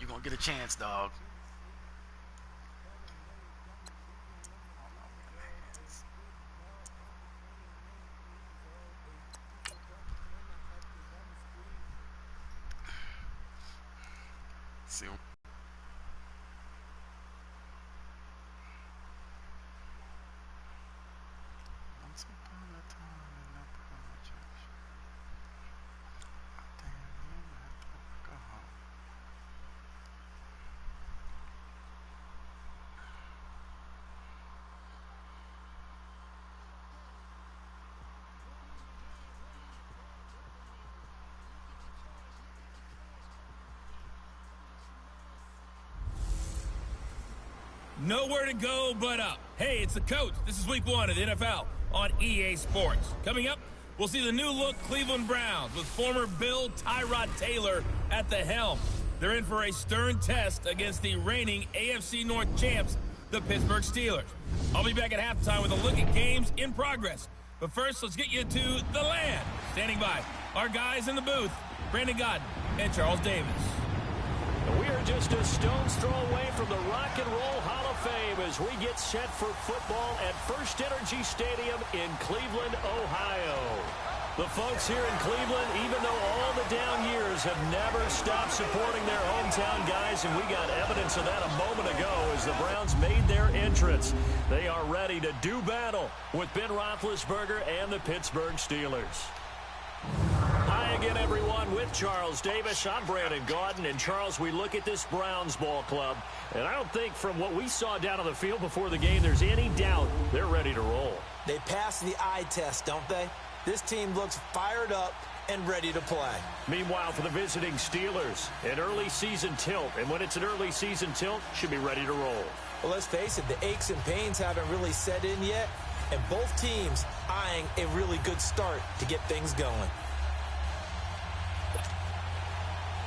gonna get a chance, dog. See him. Once upon a time in the projects. Damn, you have to go home. Nowhere to go but up. Hey, it's the coach. This is week 1 of the NFL on EA Sports. Coming up, we'll see the new look Cleveland Browns with former Bill Tyrod Taylor at the helm. They're in for a stern test against the reigning AFC North champs, the Pittsburgh Steelers. I'll be back at halftime with a look at games in progress. But first, let's get you to the land. Standing by, our guys in the booth, Brandon Gaudin and Charles Davis. We are just a stone's throw away from the Rock and Roll Hall of Fame as we get set for football at First Energy Stadium in Cleveland, Ohio. The folks here in Cleveland, even though all the down years, have never stopped supporting their hometown guys, and we got evidence of that a moment ago as the Browns made their entrance. They are ready to do battle with Ben Roethlisberger and the Pittsburgh Steelers. Hi again, everyone. With Charles Davis, I'm Brandon Gaudin. And, Charles, we look at this Browns ball club, and I don't think from what we saw down on the field before the game there's any doubt they're ready to roll. They passed the eye test, don't they? This team looks fired up and ready to play. Meanwhile, for the visiting Steelers, an early season tilt. And when it's an early season tilt, should be ready to roll. Well, let's face it, the aches and pains haven't really set in yet, and both teams eyeing a really good start to get things going.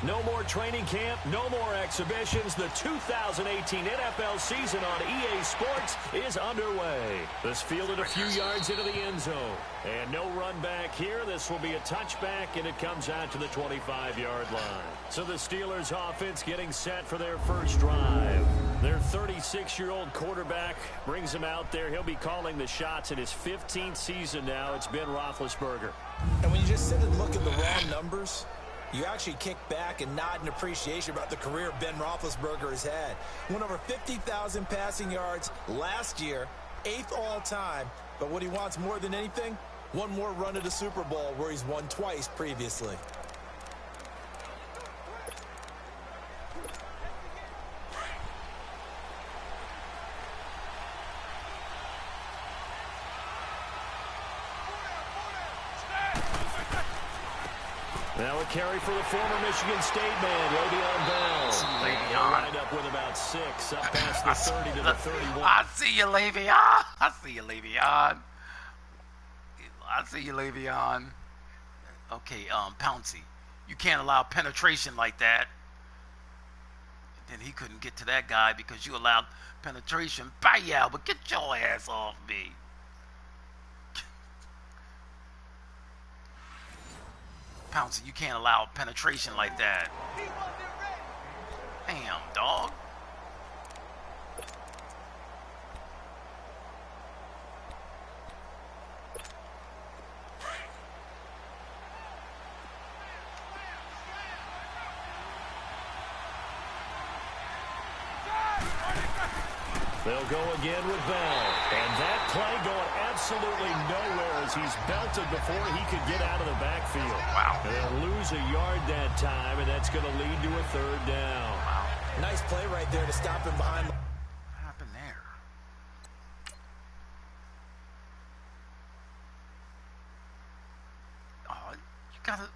No more training camp, no more exhibitions. The 2018 NFL season on EA Sports is underway. This fielded a few yards into the end zone. And no run back here. This will be a touchback, and it comes out to the 25-yard line. So the Steelers offense getting set for their first drive. Their 36-year-old quarterback brings him out there. He'll be calling the shots in his 15th season now. It's Ben Roethlisberger. And when you just sit and look at the raw numbers, you actually kick back and nod in appreciation about the career Ben Roethlisberger has had. Went over 50,000 passing yards last year, 8th all-time. But what he wants more than anything, one more run at a Super Bowl where he's won twice previously. Now a carry for the former Michigan State man, Le'Veon Bell. Lined up with about 6, up past the 30 to the 31. I see you, Le'Veon. I see you, Le'Veon. I see you, Le'Veon. Okay, Pouncey, you can't allow penetration like that. And then he couldn't get to that guy because you allowed penetration. Bye, but get your ass off me. Pouncey, you can't allow penetration like that. Damn, dog. They'll go again with Bell. And that play going absolutely nowhere as he's belted before he could get out of the backfield. Wow. They'll lose a yard that time, and that's going to lead to a 3rd down. Wow. Nice play right there to stop him behind. What happened there? Oh, you gotta,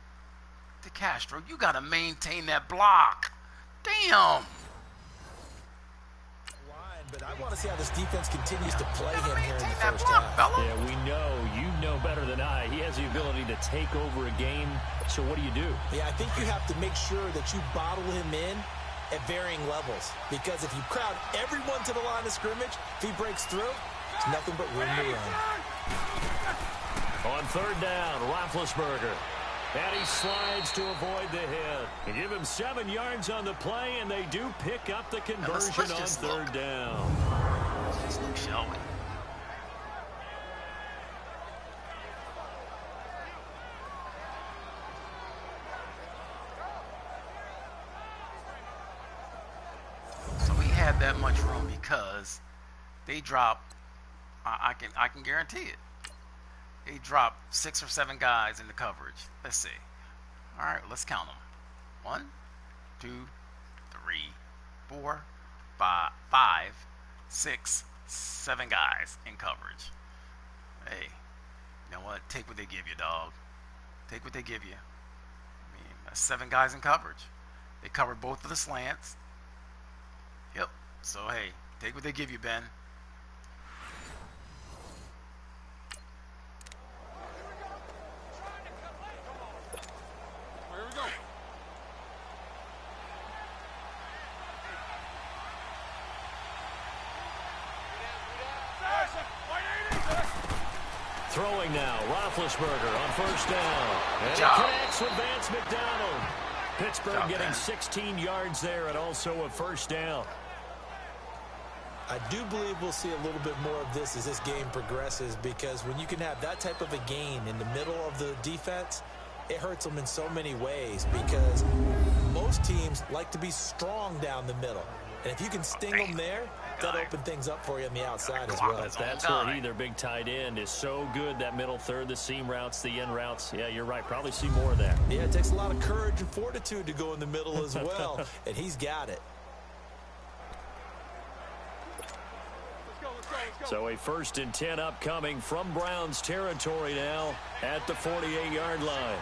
DeCastro, you gotta maintain that block. Damn. But I want to see how this defense continues to play him here in the first half. Yeah, we know. You know better than I. He has the ability to take over a game. So what do you do? Yeah, I think you have to make sure that you bottle him in at varying levels. Because if you crowd everyone to the line of scrimmage, if he breaks through, it's nothing but room to run. On 3rd down, Roethlisberger. And he slides to avoid the hit. They give him 7 yards on the play, and they do pick up the conversion on third down. Let's just look, shall we? So we had that much room because they dropped. I can guarantee it. They dropped 6 or 7 guys in the coverage. Let's see. All right, let's count them. 1, 2, 3, 4, 5, 6, 7 guys in coverage. Hey, you know what? Take what they give you, dog. Take what they give you. I mean, that's 7 guys in coverage. They covered both of the slants. Yep. So, hey, take what they give you, Ben. Throwing now, Roethlisberger on first down. And he connects with Vance McDonald. Pittsburgh getting 16 yards there and also a first down. I do believe we'll see a little bit more of this as this game progresses, because when you can have that type of a gain in the middle of the defense, it hurts them in so many ways, because most teams like to be strong down the middle. And if you can sting them there, that'll open things up for you on the outside as well. That's where he, their big tight end, is so good, that middle third, the seam routes, the end routes. Yeah, you're right. Probably see more of that. Yeah, it takes a lot of courage and fortitude to go in the middle as well, and he's got it. So a 1st and 10 upcoming from Browns territory now at the 48-yard line.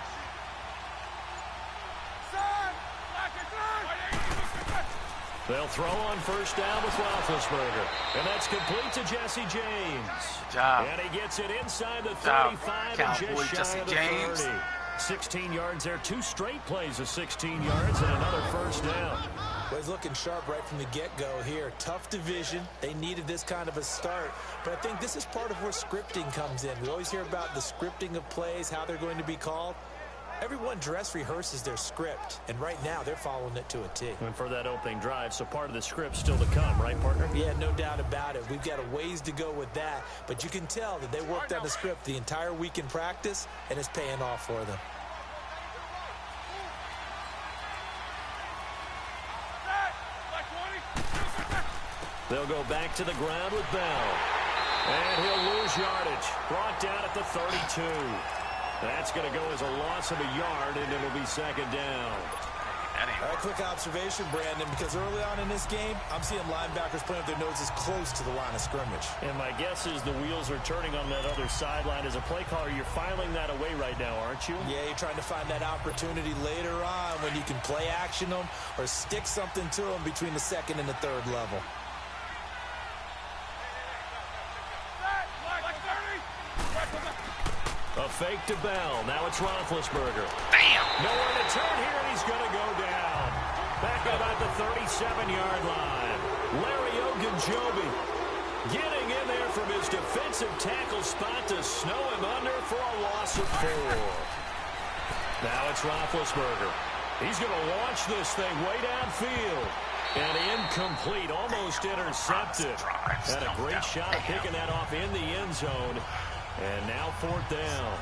They'll throw on first down with Roethlisberger. And that's complete to Jesse James. Good job. And he gets it inside the 35 and just shy of the 30. 16 yards there. 2 straight plays of 16 yards and another first down. Well, he's looking sharp right from the get-go here. Tough division. They needed this kind of a start. But I think this is part of where scripting comes in. We always hear about the scripting of plays, how they're going to be called. Everyone dress rehearses their script, and right now they're following it to a T. And for that opening drive, so part of the script still to come, right, partner? Yeah, no doubt about it. We've got a ways to go with that, but you can tell that they worked on the script the entire week in practice, and it's paying off for them. They'll go back to the ground with Bell. And he'll lose yardage. Brought down at the 32. That's going to go as a loss of a yard, and it'll be 2nd down. All right, quick observation, Brandon, because early on in this game, I'm seeing linebackers playing with their noses close to the line of scrimmage. And my guess is the wheels are turning on that other sideline. As a play caller, you're filing that away right now, aren't you? Yeah, you're trying to find that opportunity later on when you can play action them or stick something to them between the 2nd and the 3rd level. A fake to Bell. Now it's Roethlisberger. Bam! Nowhere to turn here, and he's going to go down. Back at about the 37-yard line. Larry Ogunjobi getting in there from his defensive tackle spot to snow him under for a loss of 4. Now it's Roethlisberger. He's going to launch this thing way downfield. And incomplete, almost intercepted. Had a great shot at picking that off in the end zone. And now 4th down.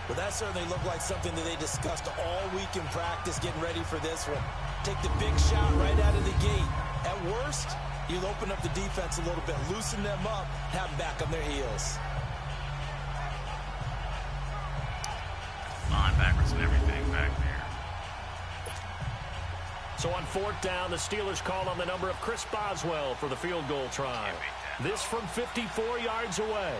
Well, that certainly looked like something that they discussed all week in practice, getting ready for this one. Take the big shot right out of the gate. At worst, you'll open up the defense a little bit, loosen them up, have them back on their heels. Linebackers and everything back there. So on 4th down, the Steelers call on the number of Chris Boswell for the field goal try. This from 54 yards away.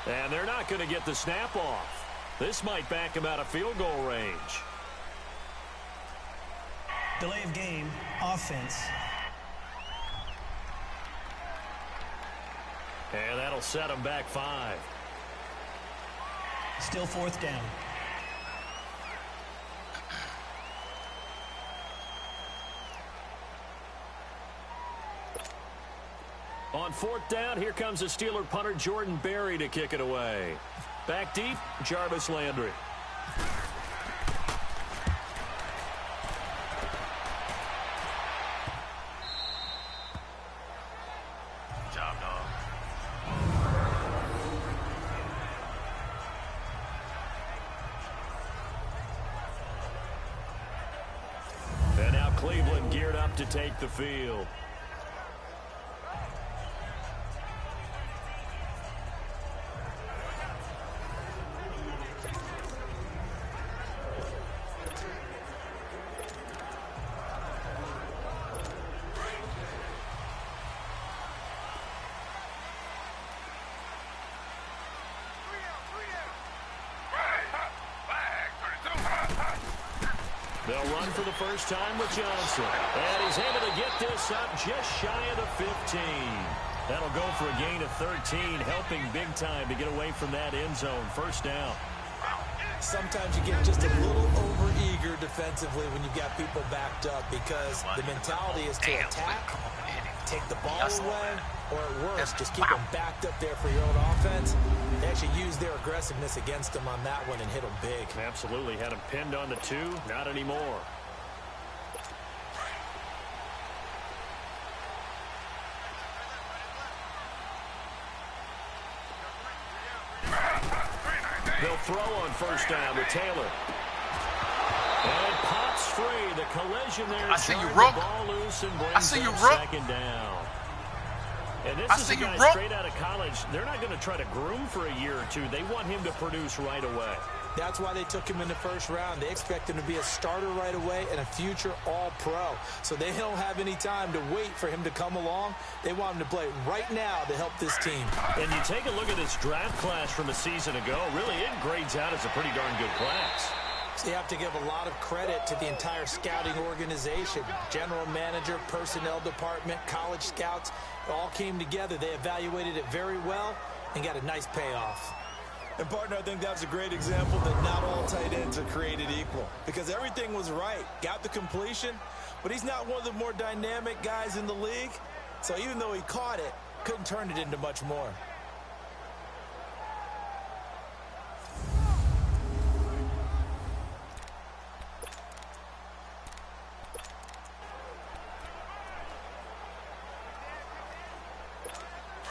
And they're not going to get the snap off. This might back him out of field goal range. Delay of game, offense. And that'll set him back 5. Still 4th down. On 4th down, here comes the Steeler punter Jordan Berry to kick it away. Back deep, Jarvis Landry. Good job, dog. And now Cleveland geared up to take the field. They'll run for the first time with Johnson. And he's able to get this up just shy of the 15. That'll go for a gain of 13, helping big time to get away from that end zone. First down. Sometimes you get just a little over-eager defensively when you've got people backed up because the mentality is to attack, take the ball away, or at worst, just keep them backed up there for your own offense. They actually used their aggressiveness against them on that one and hit them big. Absolutely. Had him pinned on the 2. Not anymore. They'll throw on first down to Taylor. And pops free. The collision there. I see you, Rook. Ball loose and brings I see you, up Rook. second down. And this I is see a you, guy Rook. straight out of college. They're not going to try to groom for a year or two. They want him to produce right away. That's why they took him in the first round. They expect him to be a starter right away and a future all-pro. So they don't have any time to wait for him to come along. They want him to play right now to help this team. And you take a look at this draft class from a season ago. Really, it grades out as a pretty darn good class. So you have to give a lot of credit to the entire scouting organization. General manager, personnel department, college scouts, it all came together. They evaluated it very well and got a nice payoff. And, partner, I think that's a great example that not all tight ends are created equal because everything was right. Got the completion, but he's not one of the more dynamic guys in the league. So even though he caught it, couldn't turn it into much more.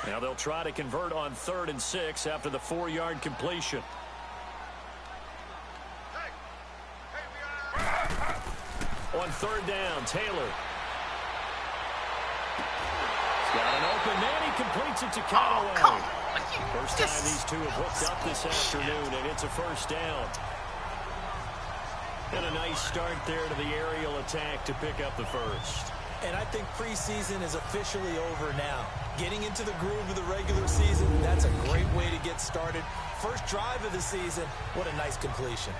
Now they'll try to convert on 3rd and 6 after the 4-yard completion. On 3rd down, Taylor. He's got an open man. He completes it to Callaway. First time these two have hooked up this afternoon, and it's a first down. And a nice start there to the aerial attack to pick up the first. And I think preseason is officially over now. Getting into the groove of the regular season, that's a great way to get started. First drive of the season, what a nice completion.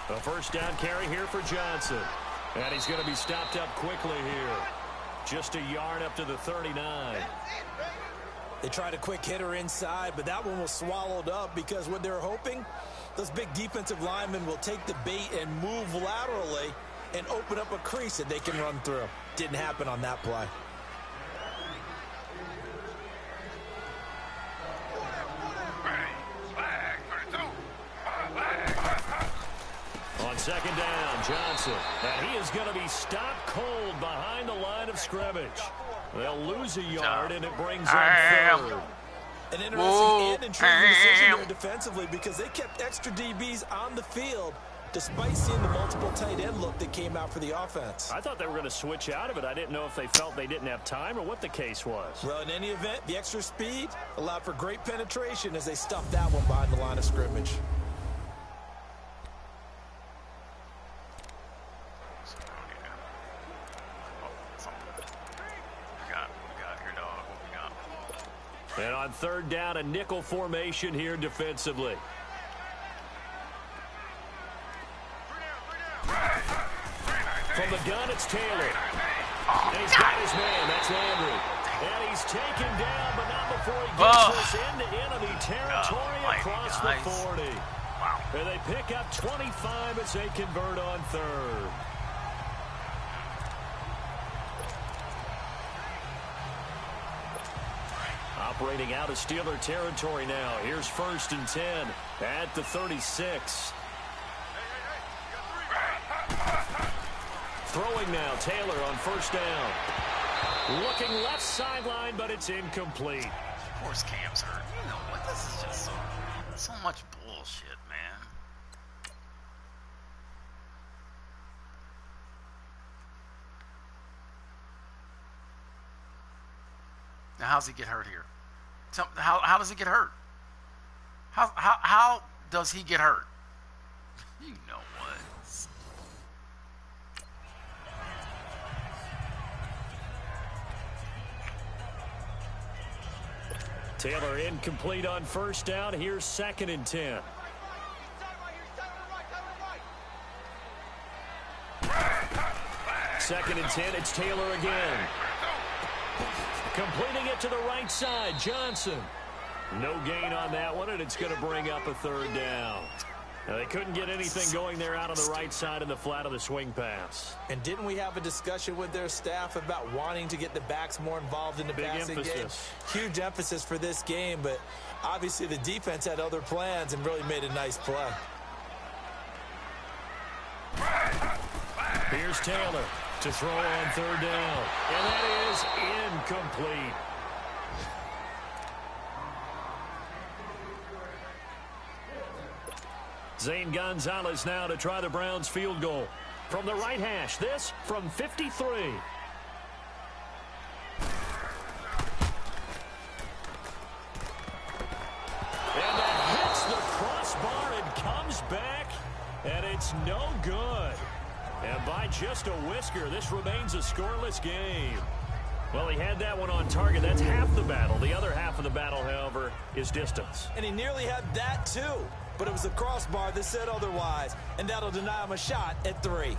A first down carry here for Johnson. And he's going to be stopped up quickly here. Just a yard up to the 39. They tried a quick hitter inside, but that one was swallowed up because what they're hoping, those big defensive linemen will take the bait and move laterally and open up a crease that they can run through. Didn't happen on that play. On second down, Johnson. And he is going to be stopped cold behind the line of scrimmage. They'll lose a yard, and it brings up 3rd. An interesting and intriguing decision here defensively because they kept extra DBs on the field despite seeing the multiple tight end look that came out for the offense. I thought they were going to switch out of it. I didn't know if they felt they didn't have time or what the case was. Well, in any event, the extra speed allowed for great penetration as they stuffed that one behind the line of scrimmage. third down, a nickel formation here defensively. From the gun, it's Taylor. And he's got his man. That's Landry. And he's taken down, but not before he gets this into enemy territory across the 40. Wow. And they pick up 25 as they convert on third. Operating out of Steeler territory now. Here's 1st and 10 at the 36. Throwing now, Taylor on 1st down. Looking left sideline, but it's incomplete. Of course Cam's hurt. You know what? This is just so much bullshit, man. Now, how's he get hurt here? How does he get hurt? How does he get hurt? You know what? Taylor incomplete on 1st down. Here's 2nd and 10. Second and 10. It's Taylor again. Completing it to the right side. Johnson. No gain on that one, and it's going to bring up a 3rd down. Now, they couldn't get anything going there out on the right side in the flat of the swing pass. And didn't we have a discussion with their staff about wanting to get the backs more involved in the passing game? Huge emphasis for this game, but obviously the defense had other plans and really made a nice play. Here's Taylor to throw on 3rd down, and that is incomplete. Zane Gonzalez now to try the Browns field goal. From the right hash, this from 53. And that hits the crossbar and comes back, and it's no good. And by just a whisker, this remains a scoreless game. Well, he had that one on target. That's half the battle. The other half of the battle, however, is distance. And he nearly had that, too. But it was a crossbar that said otherwise, and that'll deny him a shot at 3.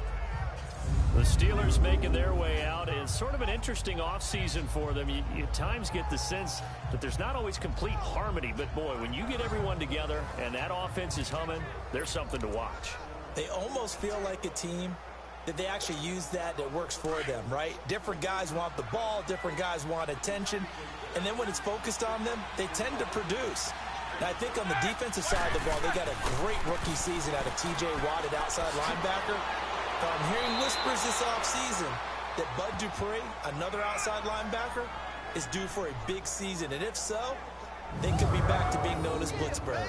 The Steelers making their way out. It's sort of an interesting offseason for them. You at times get the sense that there's not always complete harmony. But, boy, when you get everyone together and that offense is humming, there's something to watch. They almost feel like a team that they actually use that works for them, right? Different guys want the ball, different guys want attention, and then when it's focused on them, they tend to produce. Now, I think on the defensive side of the ball, they got a great rookie season out of T.J. Watt at outside linebacker. But I'm hearing whispers this offseason that Bud Dupree, another outside linebacker, is due for a big season. And if so, they could be back to being known as Blitzburg.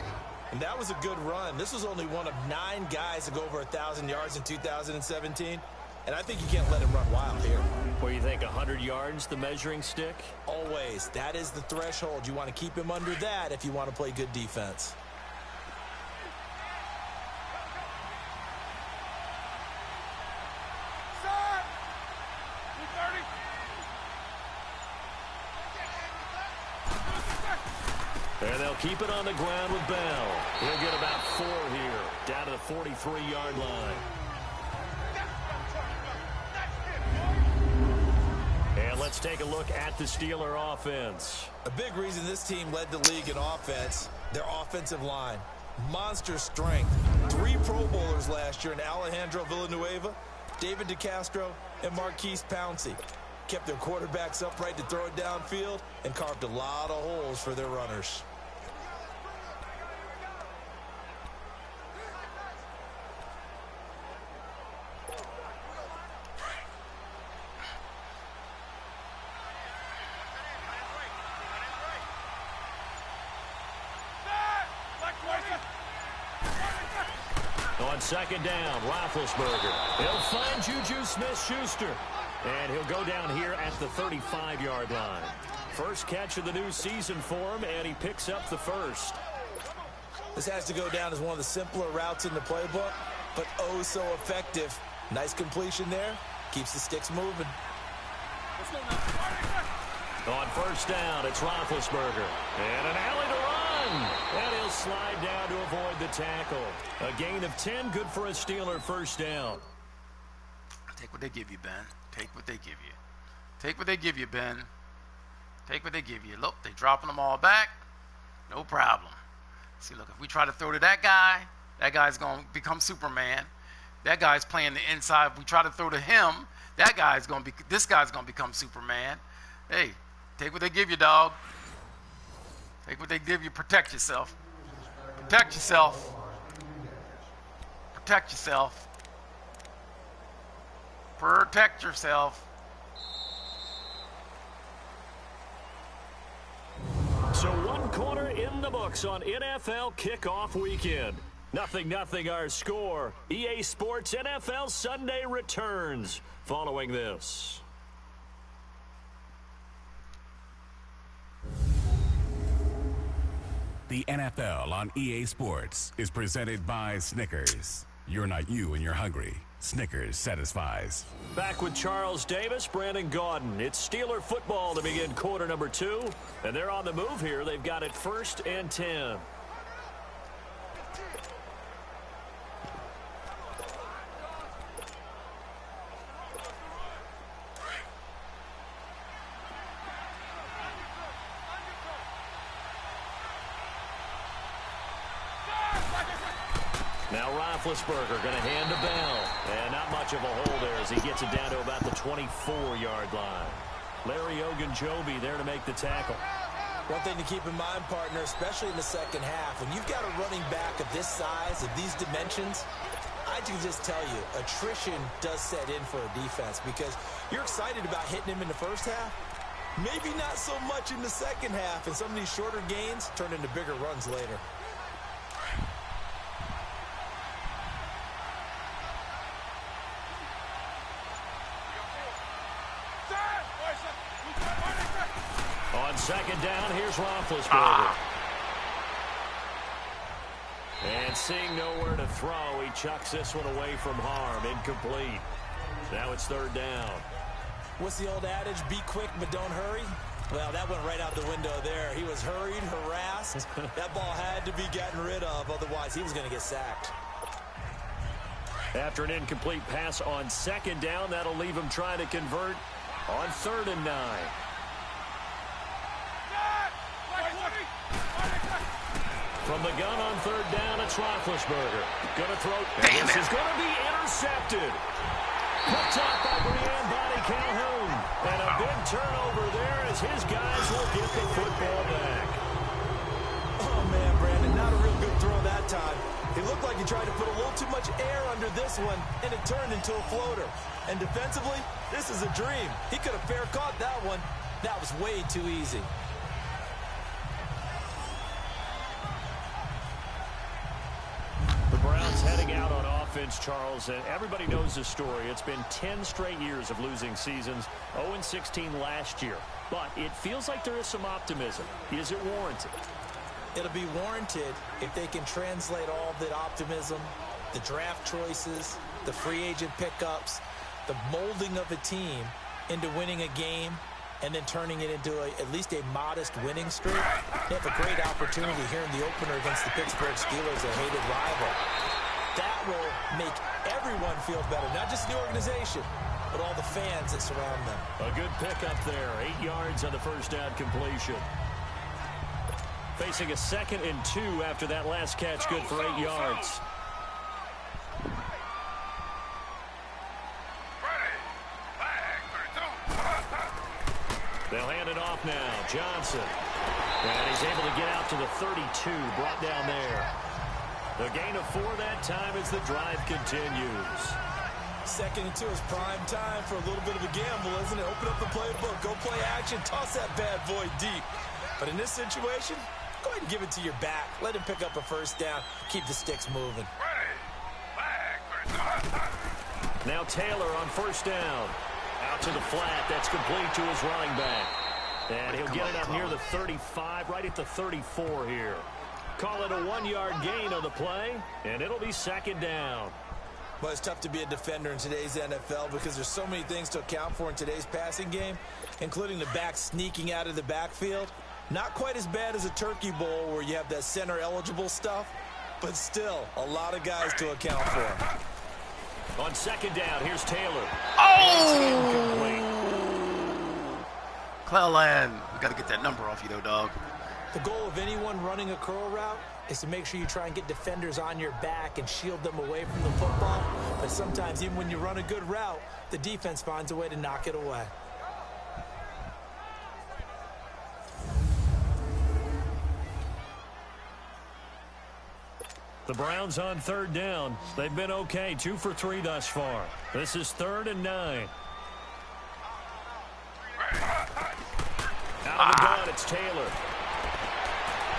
And that was a good run. This was only one of 9 guys to go over 1,000 yards in 2017. And I think you can't let him run wild here. Where you think 100 yards, the measuring stick? Always. That is the threshold. You want to keep him under that if you want to play good defense. And they'll keep it on the ground with Bell. He'll get about 4 here, down to the 43-yard line. And let's take a look at the Steeler offense. A big reason this team led the league in offense, their offensive line. Monster strength. 3 Pro Bowlers last year in Alejandro Villanueva, David DeCastro, and Marquise Pouncey. Kept their quarterbacks upright to throw it downfield and carved a lot of holes for their runners. On 2nd down, Roethlisberger. He'll find Juju Smith-Schuster. And he'll go down here at the 35-yard line. First catch of the new season for him, and he picks up the first. This has to go down as one of the simpler routes in the playbook, but oh so effective. Nice completion there. Keeps the sticks moving. On first down, it's Roethlisberger. And an alley to run. And he'll slide down to avoid the tackle. A gain of 10, good for a Steeler first down. Take what they give you, Ben. Take what they give you. Take what they give you, Ben. Take what they give you. Look, they're dropping them all back. No problem. See, look, if we try to throw to that guy's going to become Superman. That guy's playing the inside. If we try to throw to him, this guy's going to become Superman. Hey, take what they give you, dog. Take what they give you. Protect yourself. Protect yourself. Protect yourself. Protect yourself. So one quarter in the books on NFL kickoff weekend. 0-0 our score. EA Sports NFL Sunday returns following this. The NFL on EA Sports is presented by Snickers. You're not you and you're hungry. Snickers satisfies. Back with Charles Davis, Brandon Gaudin. It's Steeler football to begin quarter number 2. And they're on the move here. They've got it 1st and 10. Now Roethlisberger going to hand to Bell. And not much of a hole there as he gets it down to about the 24-yard line. Larry Ogunjobi there to make the tackle. One thing to keep in mind, partner, especially in the second half, when you've got a running back of this size, of these dimensions, I can just tell you, attrition does set in for a defense because you're excited about hitting him in the first half. Maybe not so much in the second half, and some of these shorter gains turn into bigger runs later. On second down, here's Roethlisberger. And seeing nowhere to throw, he chucks this one away from harm. Incomplete. Now it's 3rd down. What's the old adage? Be quick, but don't hurry. Well, that went right out the window there. He was hurried, harassed. That ball had to be gotten rid of, otherwise he was going to get sacked. After an incomplete pass on second down, that'll leave him trying to convert on 3rd and 9. From the gun on 3rd down, it's Roethlisberger. Going to throw. This is going to be intercepted. Picked up by Brian Bonnie Calhoun. And a big turnover there as his guys will get the football back. Oh, man, Brandon, not a real good throw that time. It looked like he tried to put a little too much air under this one, and it turned into a floater. And defensively, this is a dream. He could have fair caught that one. That was way too easy. The Browns heading out on offense, Charles, and everybody knows the story. It's been 10 straight years of losing seasons, 0-16 last year. But it feels like there is some optimism. Is it warranted? It'll be warranted if they can translate all that optimism, the draft choices, the free agent pickups, the molding of a team into winning a game and then turning it into at least a modest winning streak. They have a great opportunity here in the opener against the Pittsburgh Steelers, a hated rival. That will make everyone feel better, not just the organization, but all the fans that surround them. A good pickup there, 8 yards on the first down completion. Facing a 2nd and 2 after that last catch, good for 8 yards. They'll hand it off now. Johnson. And he's able to get out to the 32, brought down there. The gain of 4 that time as the drive continues. 2nd and 2 is prime time for a little bit of a gamble, isn't it? Open up the playbook, go play action, toss that bad boy deep. But in this situation, go ahead and give it to your back. Let him pick up a first down. Keep the sticks moving. Now Taylor on first down. Out to the flat. That's complete to his running back. And he'll get it up near the 35, right at the 34 here. Call it a 1-yard gain on the play, and it'll be 2nd down. Well, it's tough to be a defender in today's NFL because there's so many things to account for in today's passing game, including the back sneaking out of the backfield. Not quite as bad as a turkey bowl where you have that center-eligible stuff, but still a lot of guys to account for. On second down, here's Taylor. Clelland, we got to get that number off you, though, dog. The goal of anyone running a curl route is to make sure you try and get defenders on your back and shield them away from the football. But sometimes, even when you run a good route, the defense finds a way to knock it away. The Browns on third down. They've been okay, 2 for 3 thus far. This is 3rd and 9. Out of the gun, it's Taylor.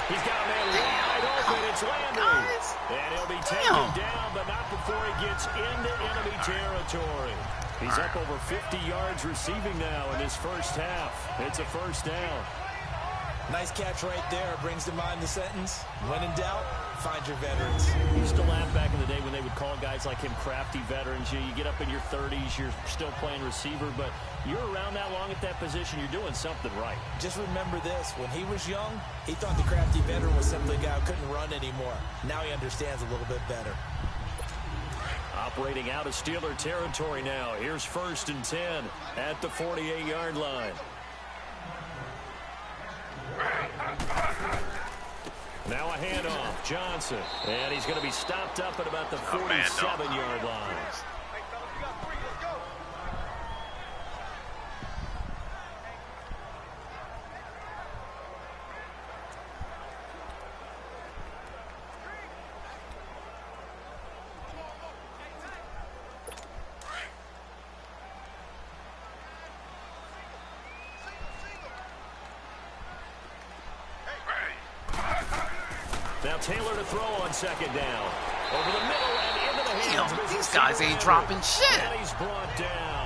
He's got a man wide open. It's Landry. And he'll be taken down, but not before he gets into enemy territory. He's up over 50 yards receiving now in his first half. It's a first down. Nice catch right there. Brings to mind the sentence, when in doubt, find your veterans. I used to laugh back in the day when they would call guys like him crafty veterans. You get up in your 30s, you're still playing receiver, but you're around that long at that position, you're doing something right. Just remember this. When he was young, he thought the crafty veteran was simply a guy who couldn't run anymore. Now he understands a little bit better. Operating out of Steeler territory now. Here's 1st and 10 at the 48-yard line. Now a handoff, Johnson, and he's going to be stopped up at about the 47-yard line. Now Taylor to throw on second down. Over the middle and into the hands of his These guys ain't dropping shit. And he's brought down.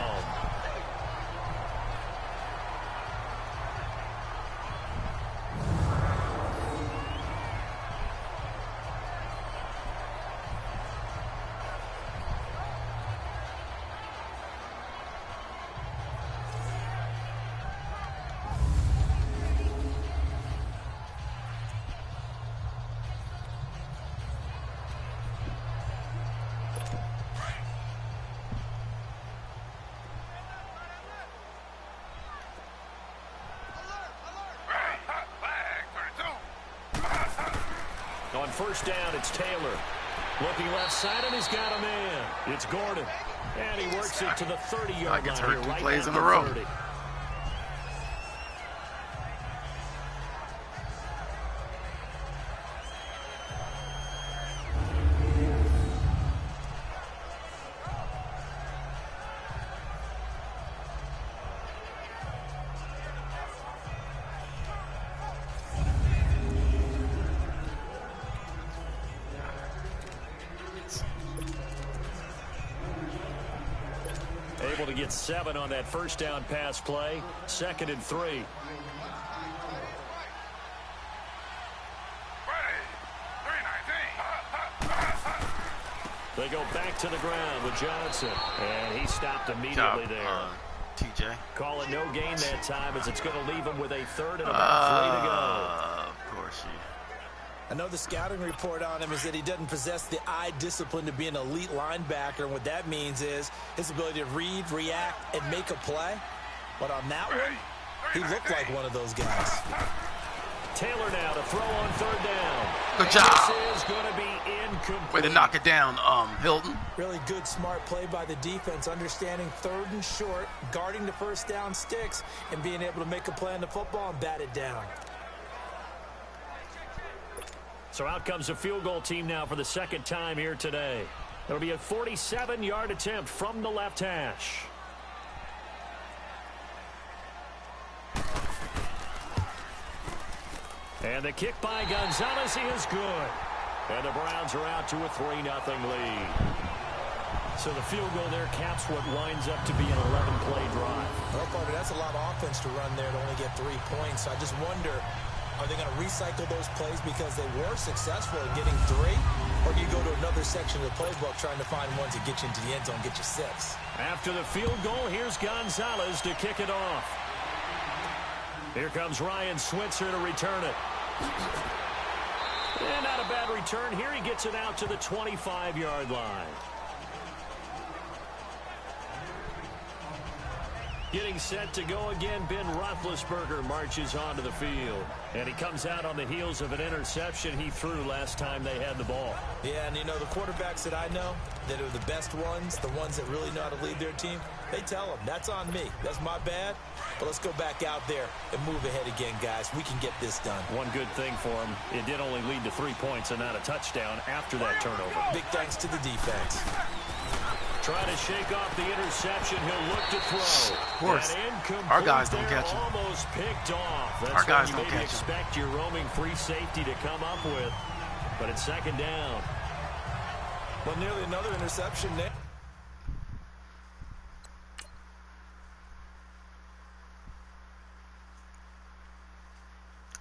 On first down, it's Taylor. Looking left side, and he's got a man. It's Gordon. And he works it to the 30-yard line here, right plays at in a the row. 30. Able to get 7 on that first down pass play. 2nd and 3. They go back to the ground with Johnson. And he stopped immediately there. TJ. Call it no gain that time as it's going to leave him with a 3rd and about 3 to go. Of course, I know the scouting report on him is that he doesn't possess the eye discipline to be an elite linebacker. And what that means is his ability to read, react, and make a play. But on that one, he looked like one of those guys. Taylor now to throw on 3rd down. Good job. This is going to be incomplete. Way to knock it down, Hilton. Really good, smart play by the defense, understanding 3rd and short, guarding the first down sticks, and being able to make a play on the football and bat it down. So out comes a field goal team now for the 2nd time here today. It'll be a 47-yard attempt from the left hash. And the kick by Gonzalez is good. And the Browns are out to a 3-0 lead. So the field goal there caps what winds up to be an 11-play drive. Well, Parker, that's a lot of offense to run there to only get 3 points. I just wonder Are they going to recycle those plays because they were successful in getting 3? Or do you go to another section of the playbook trying to find ones that get you into the end zone, get you 6? After the field goal, here's Gonzalez to kick it off. Here comes Ryan Switzer to return it. And not a bad return here. He gets it out to the 25-yard line. Getting set to go again, Ben Roethlisberger marches onto the field. And he comes out on the heels of an interception he threw last time they had the ball. Yeah, and you know, the quarterbacks that I know that are the best ones, the ones that really know how to lead their team, they tell them, that's on me. That's my bad. But let's go back out there and move ahead again, guys. We can get this done. One good thing for him, it did only lead to 3 points and not a touchdown after that turnover. Big thanks to the defense. Trying to shake off the interception. He'll look to throw. Of course. Our guys don't catch him. Almost picked off. That's our guys what you don't maybe catch him. expect your roaming free safety to come up with. But it's second down. Well, nearly another interception there.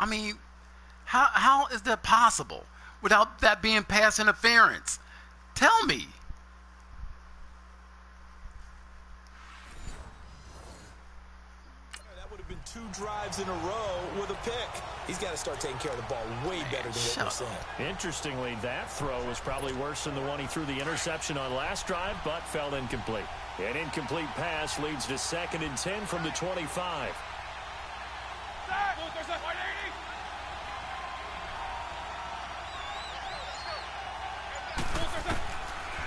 I mean, how is that possible without that being pass interference? Tell me. That would have been 2 drives in a row with a pick. He's got to start taking care of the ball way better than what we're saying. Interestingly, that throw was probably worse than the one he threw the interception on last drive, but fell incomplete. An incomplete pass leads to 2nd and 10 from the 25.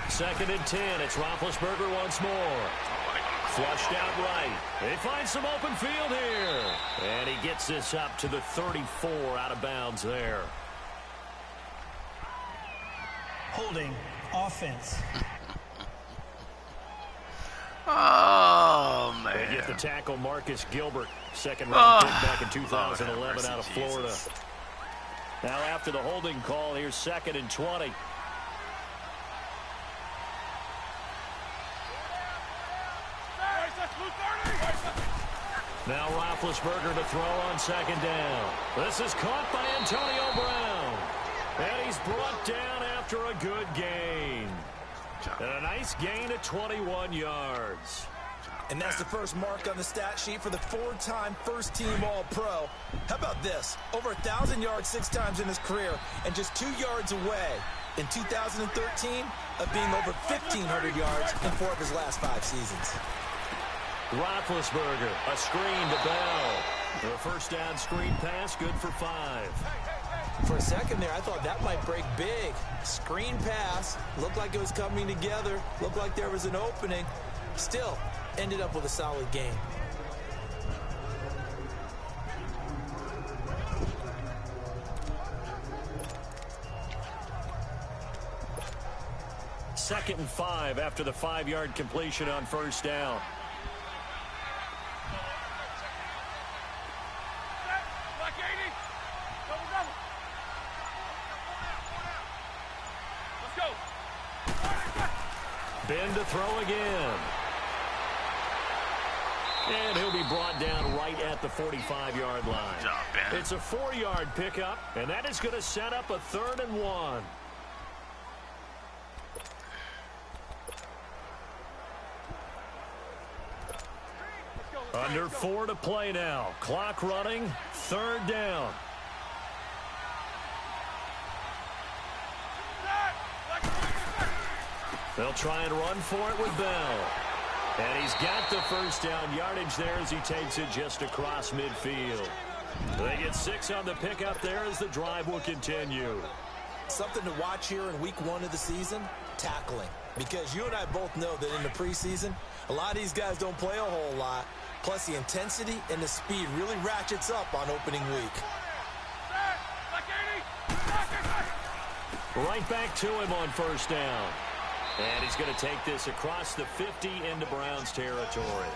Second and 10. It's Roethlisberger once more. Flushed out right. They find some open field here. And he gets this up to the 34 out of bounds there. Holding offense. Oh, man. They get the tackle Marcus Gilbert. Second round pick back in 2011 out of Florida. Jesus. Now after the holding call, here's 2nd and 20. Now Roethlisberger to throw on 2nd down. This is caught by Antonio Brown. And he's brought down after a good gain. And a nice gain of 21 yards. And that's the first mark on the stat sheet for the 4-time first-team All-Pro. How about this? Over 1,000 yards 6 times in his career, and just 2 yards away in 2013 of being over 1,500 yards in 4 of his last 5 seasons. Roethlisberger, a screen to Bell. The first down screen pass, good for 5. For a second there, I thought that might break big. Screen pass, looked like it was coming together, looked like there was an opening. Still, ended up with a solid game. Second and 5 after the 5-yard completion on first down. Ben to throw again. And he'll be brought down right at the 45-yard line. Good job, Ben. It's a 4-yard pickup, and that is going to set up a 3rd and 1. Under 4 to play now. Clock running. 3rd down. They'll try and run for it with Bell. And he's got the first down yardage there as he takes it just across midfield. They get 6 on the pickup there as the drive will continue. Something to watch here in week 1 of the season, tackling. Because you and I both know that in the preseason, a lot of these guys don't play a whole lot. Plus, the intensity and the speed really ratchets up on opening week. Right back to him on first down. And he's going to take this across the 50 into Browns territory.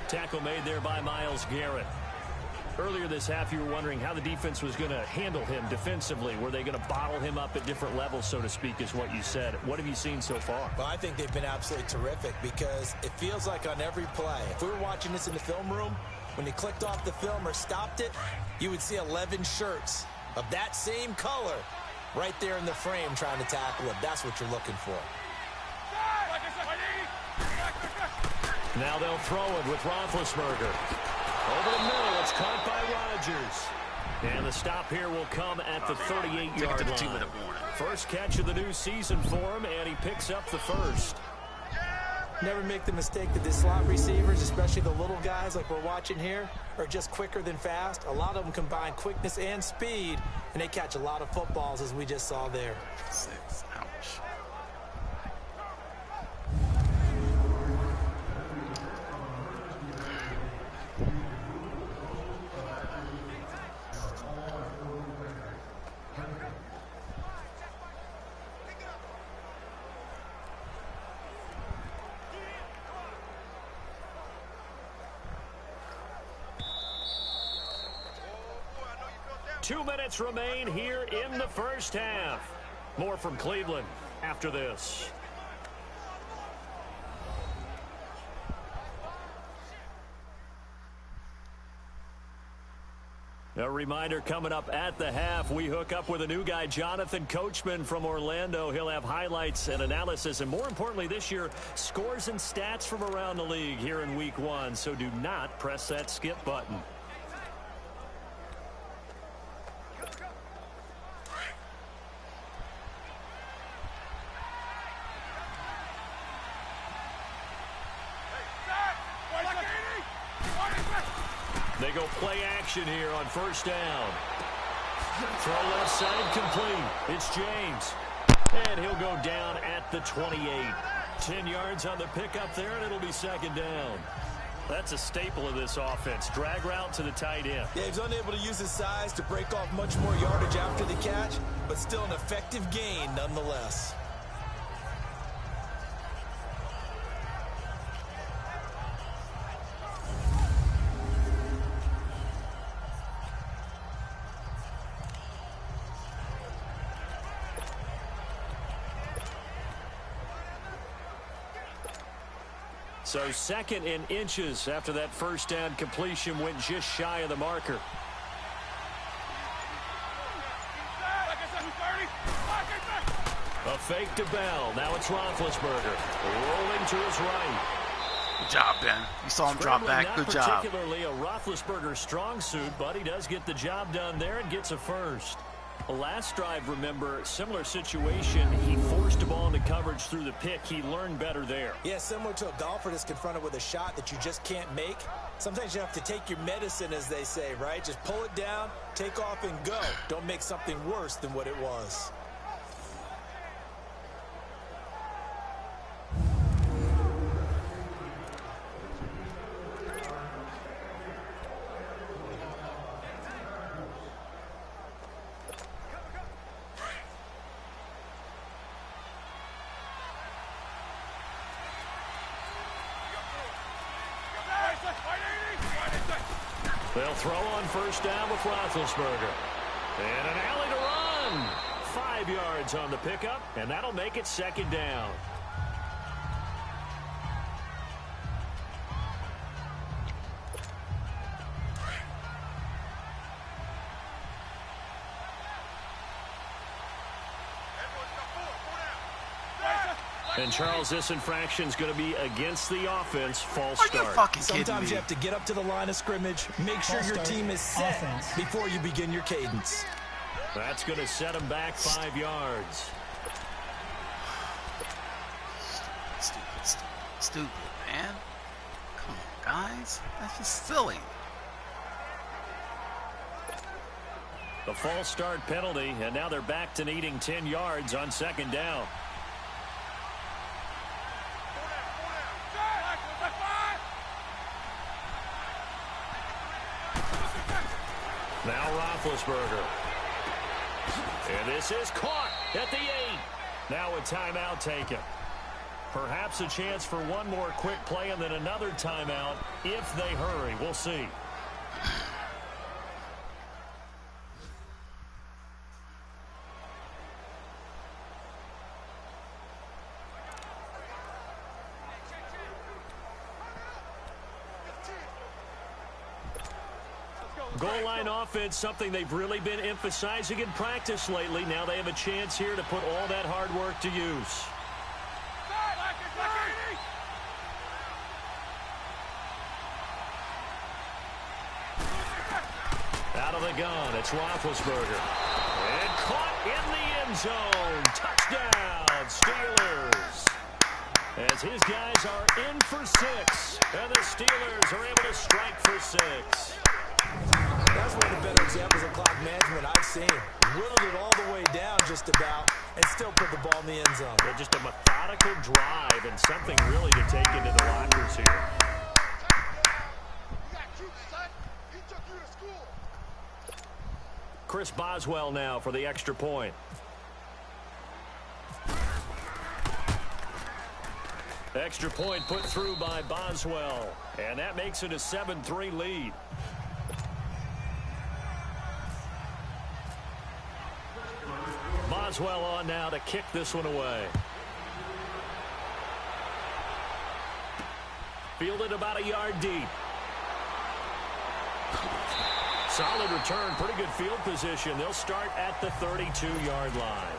Tackle made there by Myles Garrett. Earlier this half, you were wondering how the defense was going to handle him defensively. Were they going to bottle him up at different levels, so to speak, is what you said. What have you seen so far? Well, I think they've been absolutely terrific because it feels like on every play, if we were watching this in the film room, when you clicked off the film or stopped it, you would see 11 shirts of that same color right there in the frame trying to tackle it. That's what you're looking for. Now they'll throw it with Roethlisberger. Over the middle, it's caught by Rodgers. And the stop here will come at the 38-yard line. First catch of the new season for him, and he picks up the first. Never make the mistake that the slot receivers, especially the little guys like we're watching here, are just quicker than fast. A lot of them combine quickness and speed, and they catch a lot of footballs, as we just saw there. 6. Ouch. Two minutes remain here in the first half. More from Cleveland after this. A reminder coming up at the half, we hook up with a new guy, Jonathan Coachman from Orlando. He'll have highlights and analysis, and more importantly this year, scores and stats from around the league here in week 1. So do not press that skip button. They go play action here on first down. Throw left side complete. It's James. And he'll go down at the 28. 10 yards on the pickup there, and it'll be second down. That's a staple of this offense. Drag route to the tight end. Yeah, he's unable to use his size to break off much more yardage after the catch, but still an effective gain nonetheless. So second in inches after that first down completion went just shy of the marker. A fake to Bell. Now it's Roethlisberger. Rolling to his right. Good job, Ben. You saw him drop back. Good job. Not particularly a Roethlisberger strong suit, but he does get the job done there and gets a first. Last drive, remember, similar situation. He forced the ball into coverage through the pick. He learned better there. Yeah, similar to a golfer that's confronted with a shot that you just can't make. Sometimes you have to take your medicine, as they say, right? Just pull it down, take off, and go. Don't make something worse than what it was. They'll throw on first down with Roethlisberger. And an alley to run. 5 yards on the pickup, and that'll make it second down. And, Charles, this infraction's going to be against the offense. False start. Are you fucking kidding me? Sometimes you have to get up to the line of scrimmage, make sure your team is set Offense. before you begin your cadence. That's going to set him back 5 yards. Stupid, man. Come on, guys. That's just silly. The false start penalty, and now they're back to needing 10 yards on second down. Now Roethlisberger. And this is caught at the 8. Now a timeout taken. Perhaps a chance for one more quick play and then another timeout if they hurry. We'll see. Goal line offense, something they've really been emphasizing in practice lately. Now they have a chance here to put all that hard work to use. Out of the gun, it's Roethlisberger. And caught in the end zone. Touchdown, Steelers. As his guys are in for 6. And the Steelers are able to strike for 6. That's one of the better examples of clock management I've seen. Whittled it all the way down just about and still put the ball in the end zone. Yeah, just a methodical drive and something really to take into the lockers here. Chris Boswell now for the extra point. Extra point put through by Boswell. And that makes it a 7-3 lead. Boswell on now to kick this one away. Fielded about a yard deep. Solid return, pretty good field position. They'll start at the 32-yard line.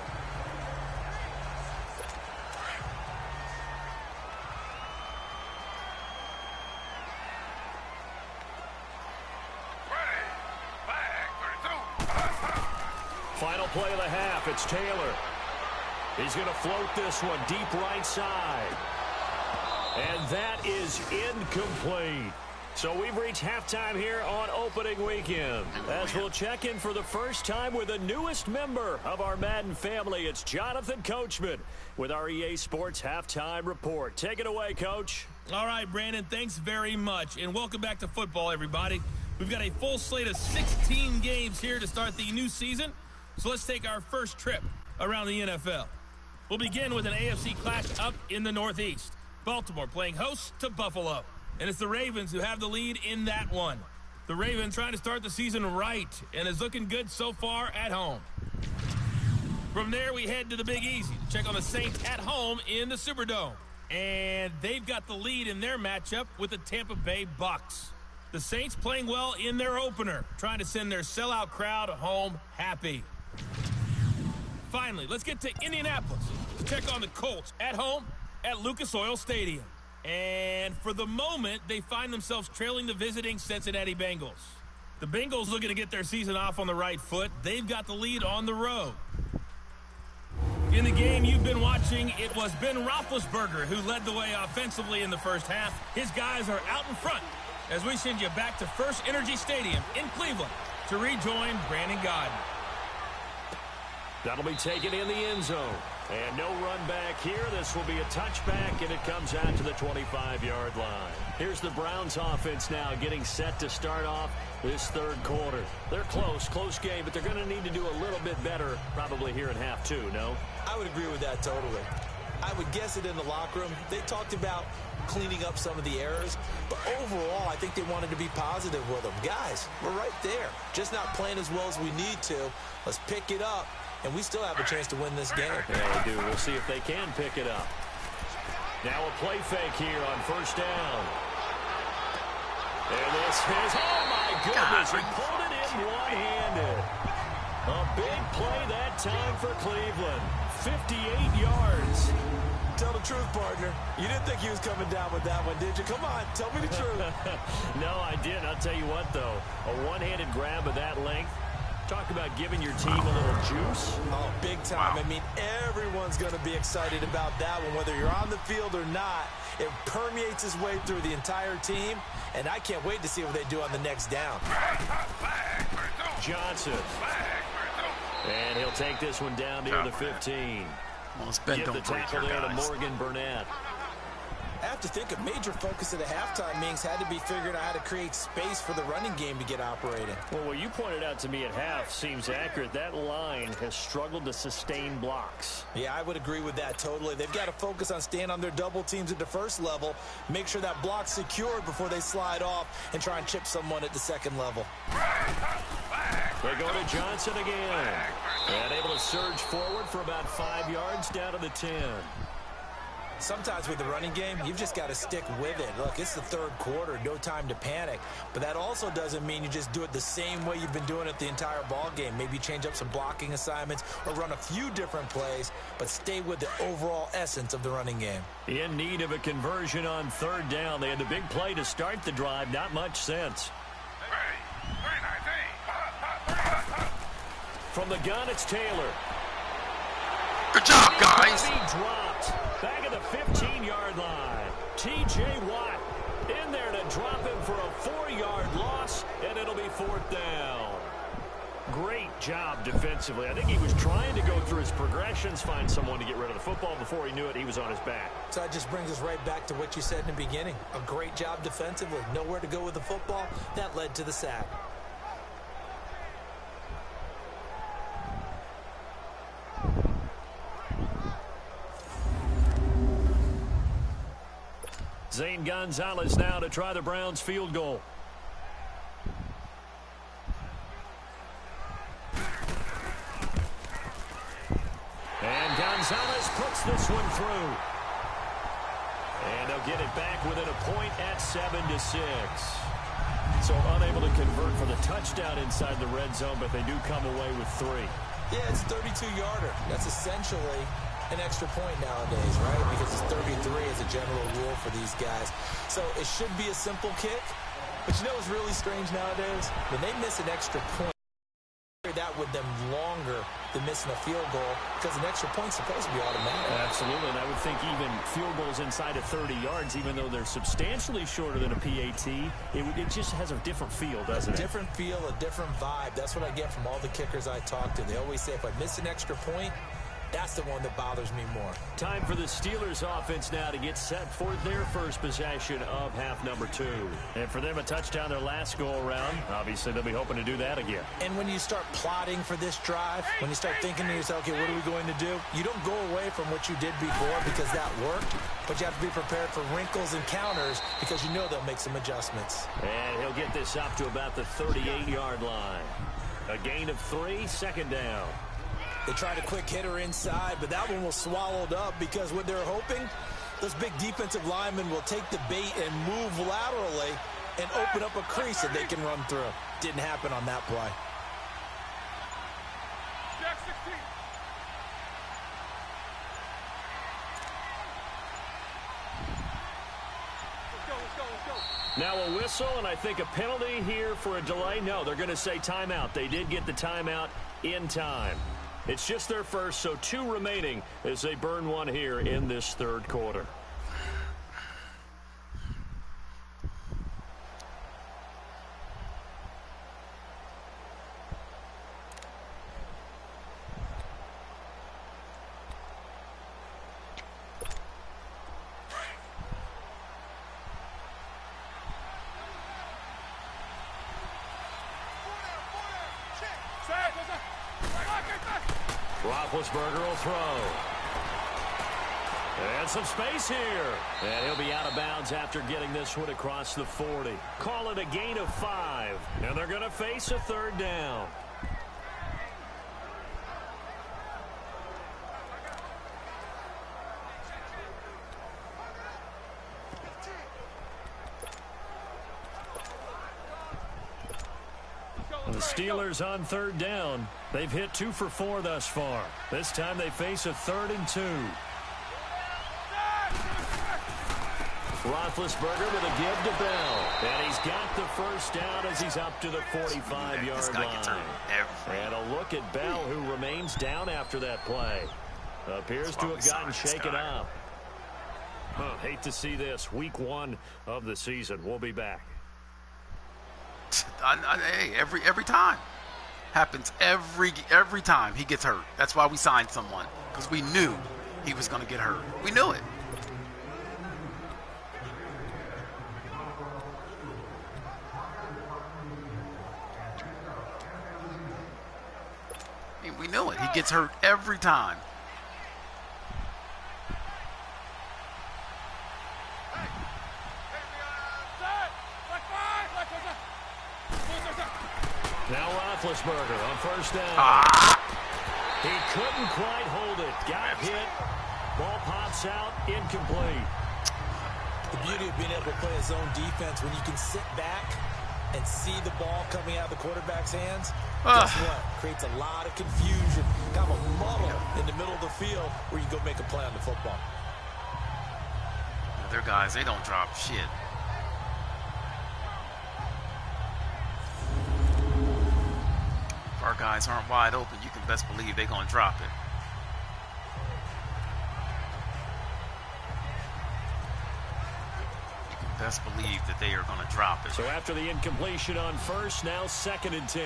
Final play of the half, it's Taylor. He's going to float this one deep right side. And that is incomplete. So we've reached halftime here on opening weekend. As we'll check in for the first time with the newest member of our Madden family, it's Jonathan Coachman with our EA Sports Halftime Report. Take it away, Coach. All right, Brandon, thanks very much. And welcome back to football, everybody. We've got a full slate of 16 games here to start the new season. So let's take our first trip around the NFL. We'll begin with an AFC clash up in the Northeast. Baltimore playing host to Buffalo. And it's the Ravens who have the lead in that one. The Ravens trying to start the season right and is looking good so far at home. From there, we head to the Big Easy to check on the Saints at home in the Superdome. And they've got the lead in their matchup with the Tampa Bay Bucks. The Saints playing well in their opener, trying to send their sellout crowd home happy. Finally, let's get to Indianapolis to check on the Colts at home at Lucas Oil Stadium. And for the moment, they find themselves trailing the visiting Cincinnati Bengals. The Bengals looking to get their season off on the right foot. They've got the lead on the road. In the game you've been watching, it was Ben Roethlisberger who led the way offensively in the first half. His guys are out in front as we send you back to First Energy Stadium in Cleveland to rejoin Brandon Gaudin. That'll be taken in the end zone. And no run back here. This will be a touchback, and it comes out to the 25-yard line. Here's the Browns offense now getting set to start off this third quarter. They're close game, but they're going to need to do a little bit better probably here in half two, no? I would agree with that totally. I would guess it in the locker room. They talked about cleaning up some of the errors, but overall, I think they wanted to be positive with them. Guys, we're right there. Just not playing as well as we need to. Let's pick it up. And we still have a chance to win this game. Yeah, we do. We'll see if they can pick it up. Now a play fake here on first down. And this is, oh my goodness, he pulled it in one-handed. A big play that time for Cleveland. 58 yards. Tell the truth, partner. You didn't think he was coming down with that one, did you? Come on, tell me the truth. No, I didn't. I'll tell you what, though. A one-handed grab of that length. Talk about giving your team a little juice. Oh, big time. I mean, everyone's going to be excited about that one, whether you're on the field or not. It permeates its way through the entire team, and I can't wait to see what they do on the next down. Johnson. And he'll take this one down near the 15. Well, it's been Give the tackle there to Morgan Burnett. I have to think a major focus of the halftime meetings had to be figuring out how to create space for the running game to get operating. Well, what you pointed out to me at half seems accurate. That line has struggled to sustain blocks. Yeah, I would agree with that totally. They've got to focus on staying on their double teams at the first level, make sure that block's secured before they slide off and try and chip someone at the second level. They go to Johnson again. And able to surge forward for about 5 yards down to the 10. Sometimes with the running game, you've just got to stick with it. Look, it's the third quarter, no time to panic. But that also doesn't mean you just do it the same way you've been doing it the entire ball game. Maybe change up some blocking assignments or run a few different plays, but stay with the overall essence of the running game. In need of a conversion on third down. They had the big play to start the drive. Not much sense. From the gun, it's Taylor. Good job, guys. Dropped back at the 15-yard line. T.J. Watt in there to drop him for a 4-yard loss, and it'll be fourth down. Great job defensively. I think he was trying to go through his progressions, find someone to get rid of the football. Before he knew it, he was on his back. So that just brings us right back to what you said in the beginning. A great job defensively. Nowhere to go with the football. That led to the sack. Zane Gonzalez now to try the Browns field goal. And Gonzalez puts this one through. And they'll get it back within a point at 7-6. So unable to convert for the touchdown inside the red zone, but they do come away with 3. Yeah, it's a 32-yarder. That's essentially an extra point nowadays, right? Because it's 33 as a general rule for these guys. So it should be a simple kick. But you know what's really strange nowadays? When they miss an extra point, that with them longer than missing a field goal because an extra point's supposed to be automatic. Absolutely, and I would think even field goals inside of 30 yards, even though they're substantially shorter than a PAT, it just has a different feel, doesn't it? A different feel, a different vibe. That's what I get from all the kickers I talk to. They always say if I miss an extra point, that's the one that bothers me more. Time for the Steelers offense now to get set for their first possession of half number 2. And for them, a touchdown their last go-around. Obviously, they'll be hoping to do that again. And when you start plotting for this drive, when you start thinking to yourself, okay, what are we going to do? You don't go away from what you did before because that worked, but you have to be prepared for wrinkles and counters because you know they'll make some adjustments. And he'll get this up to about the 38-yard line. A gain of 3, second down. They tried a quick hitter inside, but that one was swallowed up because what they're hoping, those big defensive linemen will take the bait and move laterally and open up a crease that they can run through. Didn't happen on that play. Now a whistle, and I think a penalty here for a delay. No, they're going to say timeout. They did get the timeout in time. It's just their first, so 2 remaining as they burn one here in this third quarter. Roethlisberger will throw. And some space here. And he'll be out of bounds after getting this one across the 40. Call it a gain of 5. And they're going to face a third down. The Steelers on third down. They've hit 2 for 4 thus far. This time they face a 3rd and 2. Roethlisberger with a give to Bell. And he's got the first down as he's up to the 45-yard line. And a look at Bell, who remains down after that play. Appears to have gotten shaken up. Hate to see this. Week 1 of the season. We'll be back. Hey, every time happens every time he gets hurt. That's why we signed someone, because we knew he was going to get hurt. We knew it. I mean, we knew it. He gets hurt every time. Now Roethlisberger on first down. He couldn't quite hold it. Got hit. Ball popped Drops out, incomplete. The beauty of being able to play a zone defense when you can sit back and see the ball coming out of the quarterback's hands, guess what? Creates a lot of confusion, kind of a muddle in the middle of the field where you go make a play on the football. Their guys, they don't drop shit. If our guys aren't wide open, you can best believe they're going to drop it. Best believe that they are going to drop it. So after the incompletion on first, now 2nd and 10.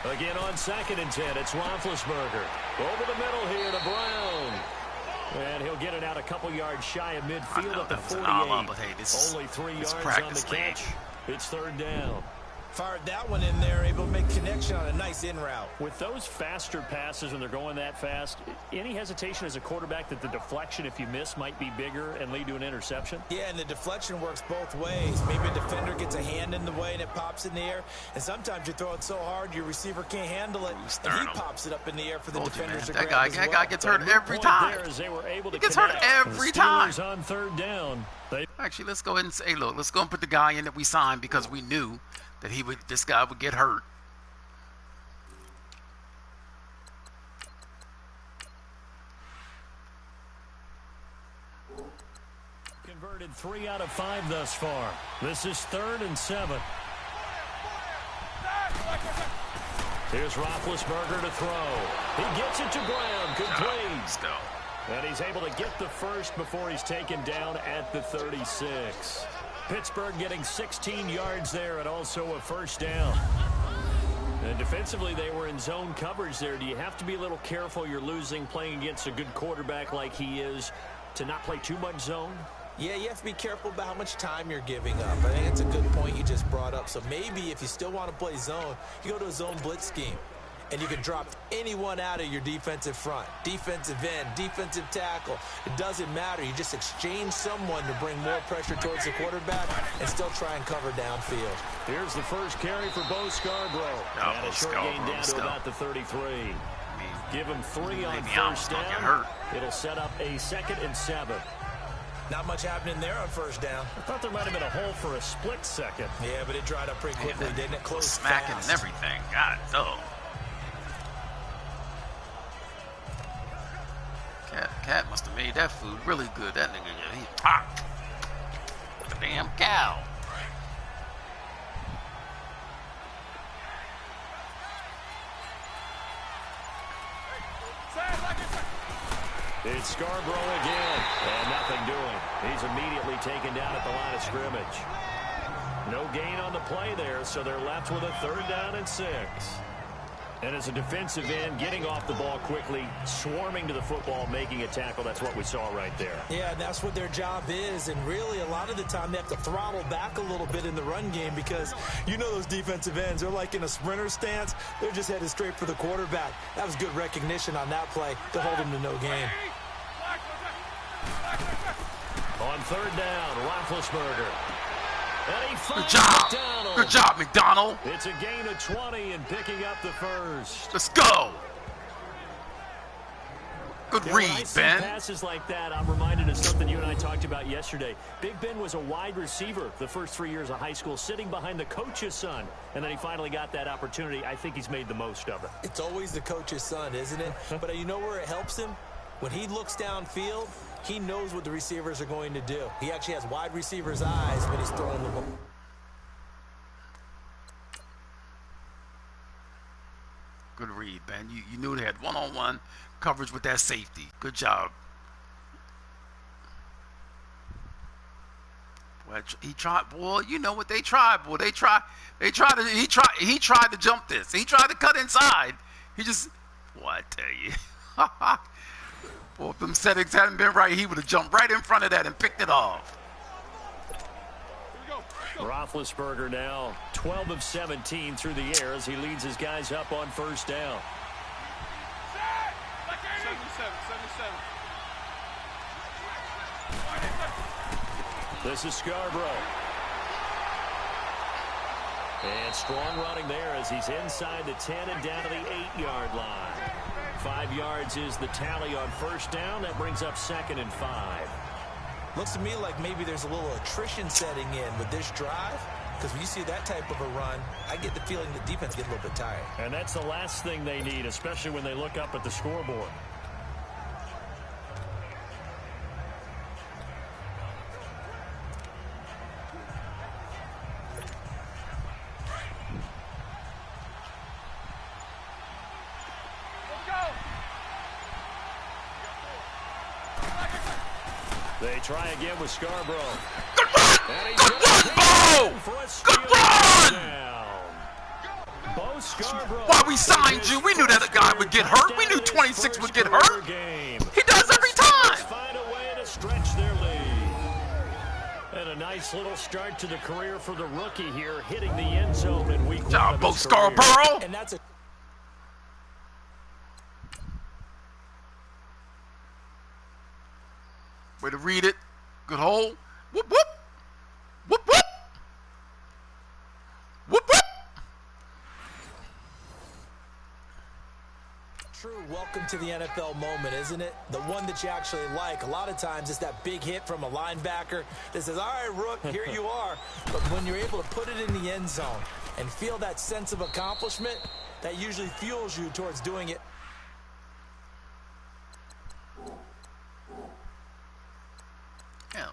Again on 2nd and 10, it's Roethlisberger. Over the middle here to Brown. And he'll get it out a couple yards shy of midfield at the 48. But hey, this Only 3 yards on the league. catch. It's 3rd down. Fired that one in there, able to make connection on a nice in route. With those faster passes when they're going that fast, any hesitation as a quarterback that the deflection, if you miss, might be bigger and lead to an interception? Yeah, and the deflection works both ways. Maybe a defender gets a hand in the way and it pops in the air. And sometimes you throw it so hard your receiver can't handle it. And he pops it up in the air for the defenders to grab as well. That guy gets hurt every time. He gets hurt every time. On 3rd down. Actually, let's go ahead and say, look, let's go and put the guy in that we signed because we knew that this guy would get hurt. Converted 3 out of 5 thus far. This is 3rd and 7. Here's Roethlisberger to throw. He gets it to Brown. Complete. Let's go. And he's able to get the first before he's taken down at the 36. Pittsburgh getting 16 yards there and also a 1st down. And defensively, they were in zone coverage there. Do you have to be a little careful you're losing playing against a good quarterback like he is to not play too much zone? Yeah, you have to be careful about how much time you're giving up. I think it's a good point you just brought up. So maybe if you still want to play zone, you go to a zone blitz scheme. And you can drop anyone out of your defensive front, defensive end, defensive tackle. It doesn't matter. You just exchange someone to bring more pressure towards the quarterback and still try and cover downfield. Here's the first carry for Bo Scarborough. And a short gain down to about the 33. Give him 3 on 1st down. It'll set up a 2nd and 7. Not much happening there on 1st down. I thought there might have been a hole for a split second. Yeah, but it dried up pretty quickly, didn't it? Close smacking fast. And everything. God, no. Cat must have made that food really good. That nigga, he popped. Like a damn cow. It's Scarborough again. And nothing doing. He's immediately taken down at the line of scrimmage. No gain on the play there, so they're left with a 3rd down and 6. And as a defensive end, getting off the ball quickly, swarming to the football, making a tackle, that's what we saw right there. Yeah, and that's what their job is. And really, a lot of the time, they have to throttle back a little bit in the run game because you know those defensive ends, they're like in a sprinter stance. They're just headed straight for the quarterback. That was good recognition on that play to hold him to no gain. On 3rd down, Roethlisberger. Good job. Good job, McDonald. It's a gain of 20 and picking up the first. Let's go. Good read, Ben. Passes like that, I'm reminded of something you and I talked about yesterday. Big Ben was a wide receiver the first 3 years of high school, sitting behind the coach's son. And then he finally got that opportunity. I think he's made the most of it. It's always the coach's son, isn't it? But you know where it helps him? When he looks downfield, he knows what the receivers are going to do. He actually has wide receivers' eyes when he's throwing the ball. Good read, Ben. You knew they had one-on-one coverage with that safety. Good job. Boy, he tried. Boy, you know what they tried. Boy, he tried to jump this. He tried to cut inside. He just. Boy, I tell you. Well, if them settings hadn't been right, he would have jumped right in front of that and picked it off. Roethlisberger now 12 of 17 through the air as he leads his guys up on 1st down. 77. This is Scarborough. And strong running there as he's inside the 10 and down to the 8-yard line. 5 yards is the tally on first down. That brings up 2nd and 5. Looks to me like maybe there's a little attrition setting in with this drive. Because when you see that type of a run, I get the feeling the defense gets a little bit tired. And that's the last thing they need, especially when they look up at the scoreboard. They try again with Scarborough. Good run! Good run, Bo! Good run! Bo Scarborough. Why we signed you? We knew that a guy would get hurt. We knew 26 would get hurt. He does every time. Find a way to stretch their lead. And a nice little start to the career for the rookie here, hitting the end zone in week 1 of Bo his career. Scarborough. And that's a Way to read it. Good hole. Whoop, whoop. Whoop, whoop. Whoop, whoop. true welcome to the NFL moment, isn't it? The one that you actually like. A lot of times it's that big hit from a linebacker that says, all right, Rook, here you are. But when you're able to put it in the end zone and feel that sense of accomplishment, that usually fuels you towards doing it. Yeah.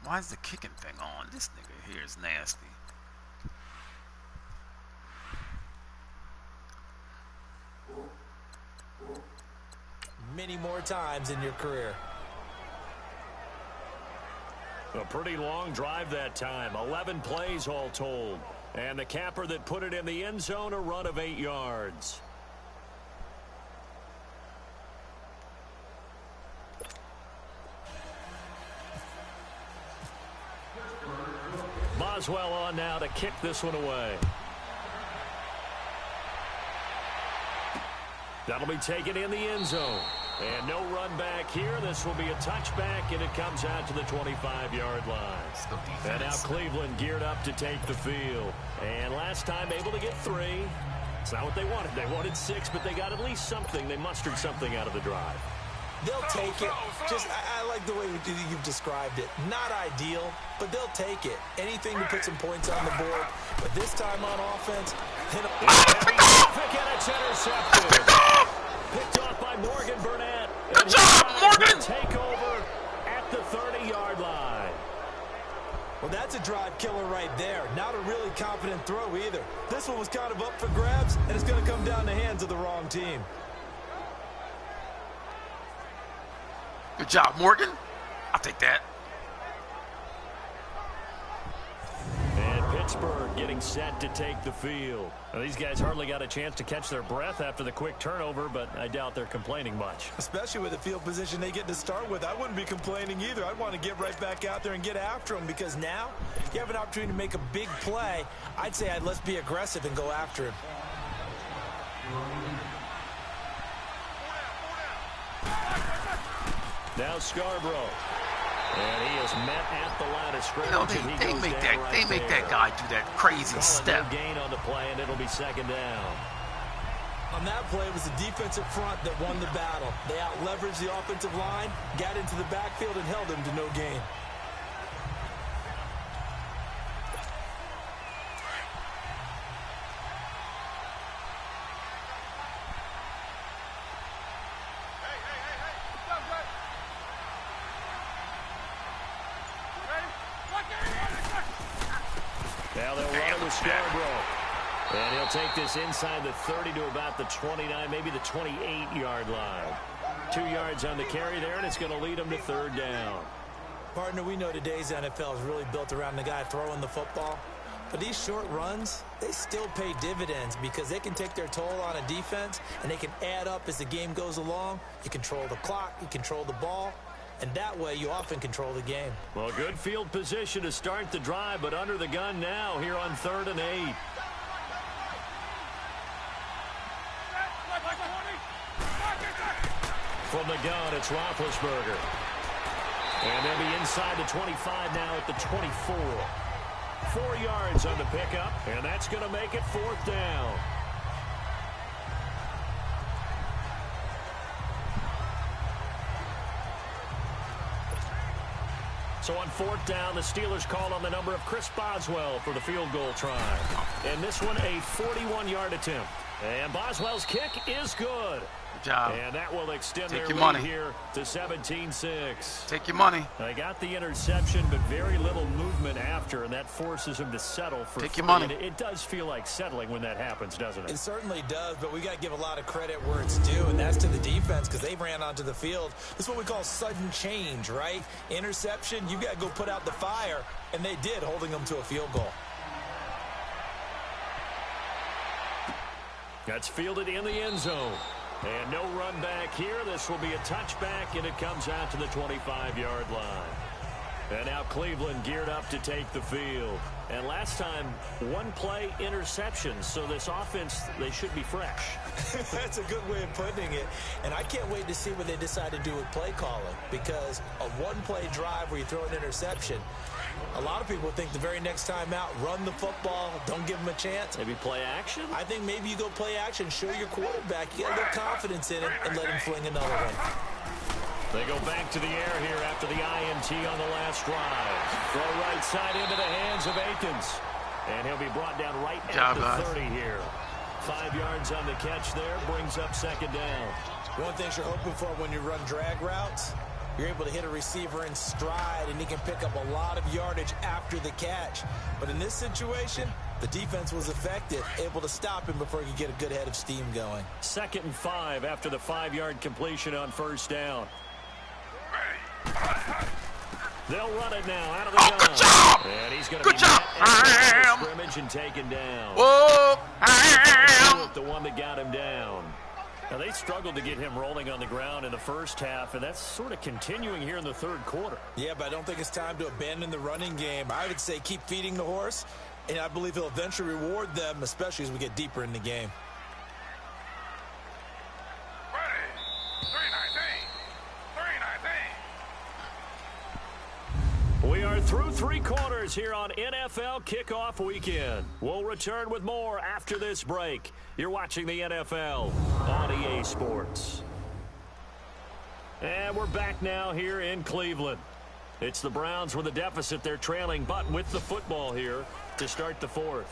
Why is the kicking thing on? This nigga here is nasty. Many more times in your career. A pretty long drive that time. 11 plays all told. And the capper that put it in the end zone, a run of 8 yards. Boswell on now to kick this one away. That'll be taken in the end zone. And no run back here. This will be a touchback, and it comes out to the 25-yard line. And now Cleveland geared up to take the field. And last time able to get 3. It's not what they wanted. They wanted 6, but they got at least something. They mustered something out of the drive. They'll take it. Just, I like the way you've described it. Not ideal, but they'll take it. Anything to put some points on the board. But this time on offense, and it's intercepted. Picked off by Morgan Burnett. Good job, Morgan! Take over at the 30-yard line. Well, that's a drive killer right there. Not a really confident throw either. This one was kind of up for grabs, and it's going to come down the hands of the wrong team. Good job, Morgan. I'll take that. And Pittsburgh getting set to take the field. Now, these guys hardly got a chance to catch their breath after the quick turnover, but I doubt they're complaining much. Especially with the field position they get to start with. I wouldn't be complaining either. I'd want to get right back out there and get after them, because now you have an opportunity to make a big play. I'd say let's be aggressive and go after him. Now Scarborough. And he is met at the line of scrimmage. You know, they make that guy do that crazy step. No gain on the play, and it'll be second down. On that play, it was the defensive front that won the battle. They out-leveraged the offensive line, got into the backfield, and held him to no gain. Now they'll run it with Scarborough. And he'll take this inside the 30 to about the 29, maybe the 28-yard line. 2 yards on the carry there, and it's going to lead him to third down. Partner, we know today's NFL is really built around the guy throwing the football. But these short runs, they still pay dividends because they can take their toll on a defense, and they can add up as the game goes along. You control the clock, you control the ball, and that way you often control the game. Well, good field position to start the drive, but under the gun now here on 3rd and 8. From the gun, it's Roethlisberger. And they'll be inside the 25 now at the 24. 4 yards on the pickup, and that's going to make it 4th down. So on 4th down, the Steelers call on the number of Chris Boswell for the field goal try. And this one a 41-yard attempt. And Boswell's kick is good. Good job. And that will extend their lead money here to 17-6. Take your money. They got the interception, but very little movement after, and that forces them to settle for Take 3. your money. And it does feel like settling when that happens, doesn't it? It certainly does, but we got to give a lot of credit where it's due, and that's to the defense because they ran onto the field. This is what we call sudden change, right? Interception, you got to go put out the fire, and they did, holding them to a field goal. That's fielded in the end zone. And no run back here. This will be a touchback, and it comes out to the 25-yard line. And now Cleveland geared up to take the field. And last time, 1 play interception. So this offense, they should be fresh. That's a good way of putting it. And I can't wait to see what they decide to do with play calling. Because a 1-play drive where you throw an interception, a lot of people think the very next time out, run the football, don't give them a chance. Maybe play action? I think maybe you go play action, show your quarterback. You got a little confidence in it and let him fling another one. They go back to the air here after the INT on the last drive. Throw right side into the hands of Akins. And he'll be brought down right at the 30 here. 5 yards on the catch there, brings up 2nd down. One thing you're hoping for when you run drag routes, you're able to hit a receiver in stride, and he can pick up a lot of yardage after the catch. But in this situation, the defense was effective, able to stop him before he could get a good head of steam going. 2nd and 5 after the 5-yard completion on 1st down. They'll run it now out of the gun. Good job! And he's going to be scrimmage and taken down. Whoa! The one that got him down. Now, they struggled to get him rolling on the ground in the first half, and that's sort of continuing here in the 3rd quarter. Yeah, but I don't think it's time to abandon the running game. I would say keep feeding the horse, and I believe he'll eventually reward them, especially as we get deeper in the game. We are through 3 quarters here on NFL Kickoff Weekend. We'll return with more after this break. You're watching the NFL on EA Sports. And we're back now here in Cleveland. It's the Browns with a deficit. They're trailing, but with the football here to start the 4th.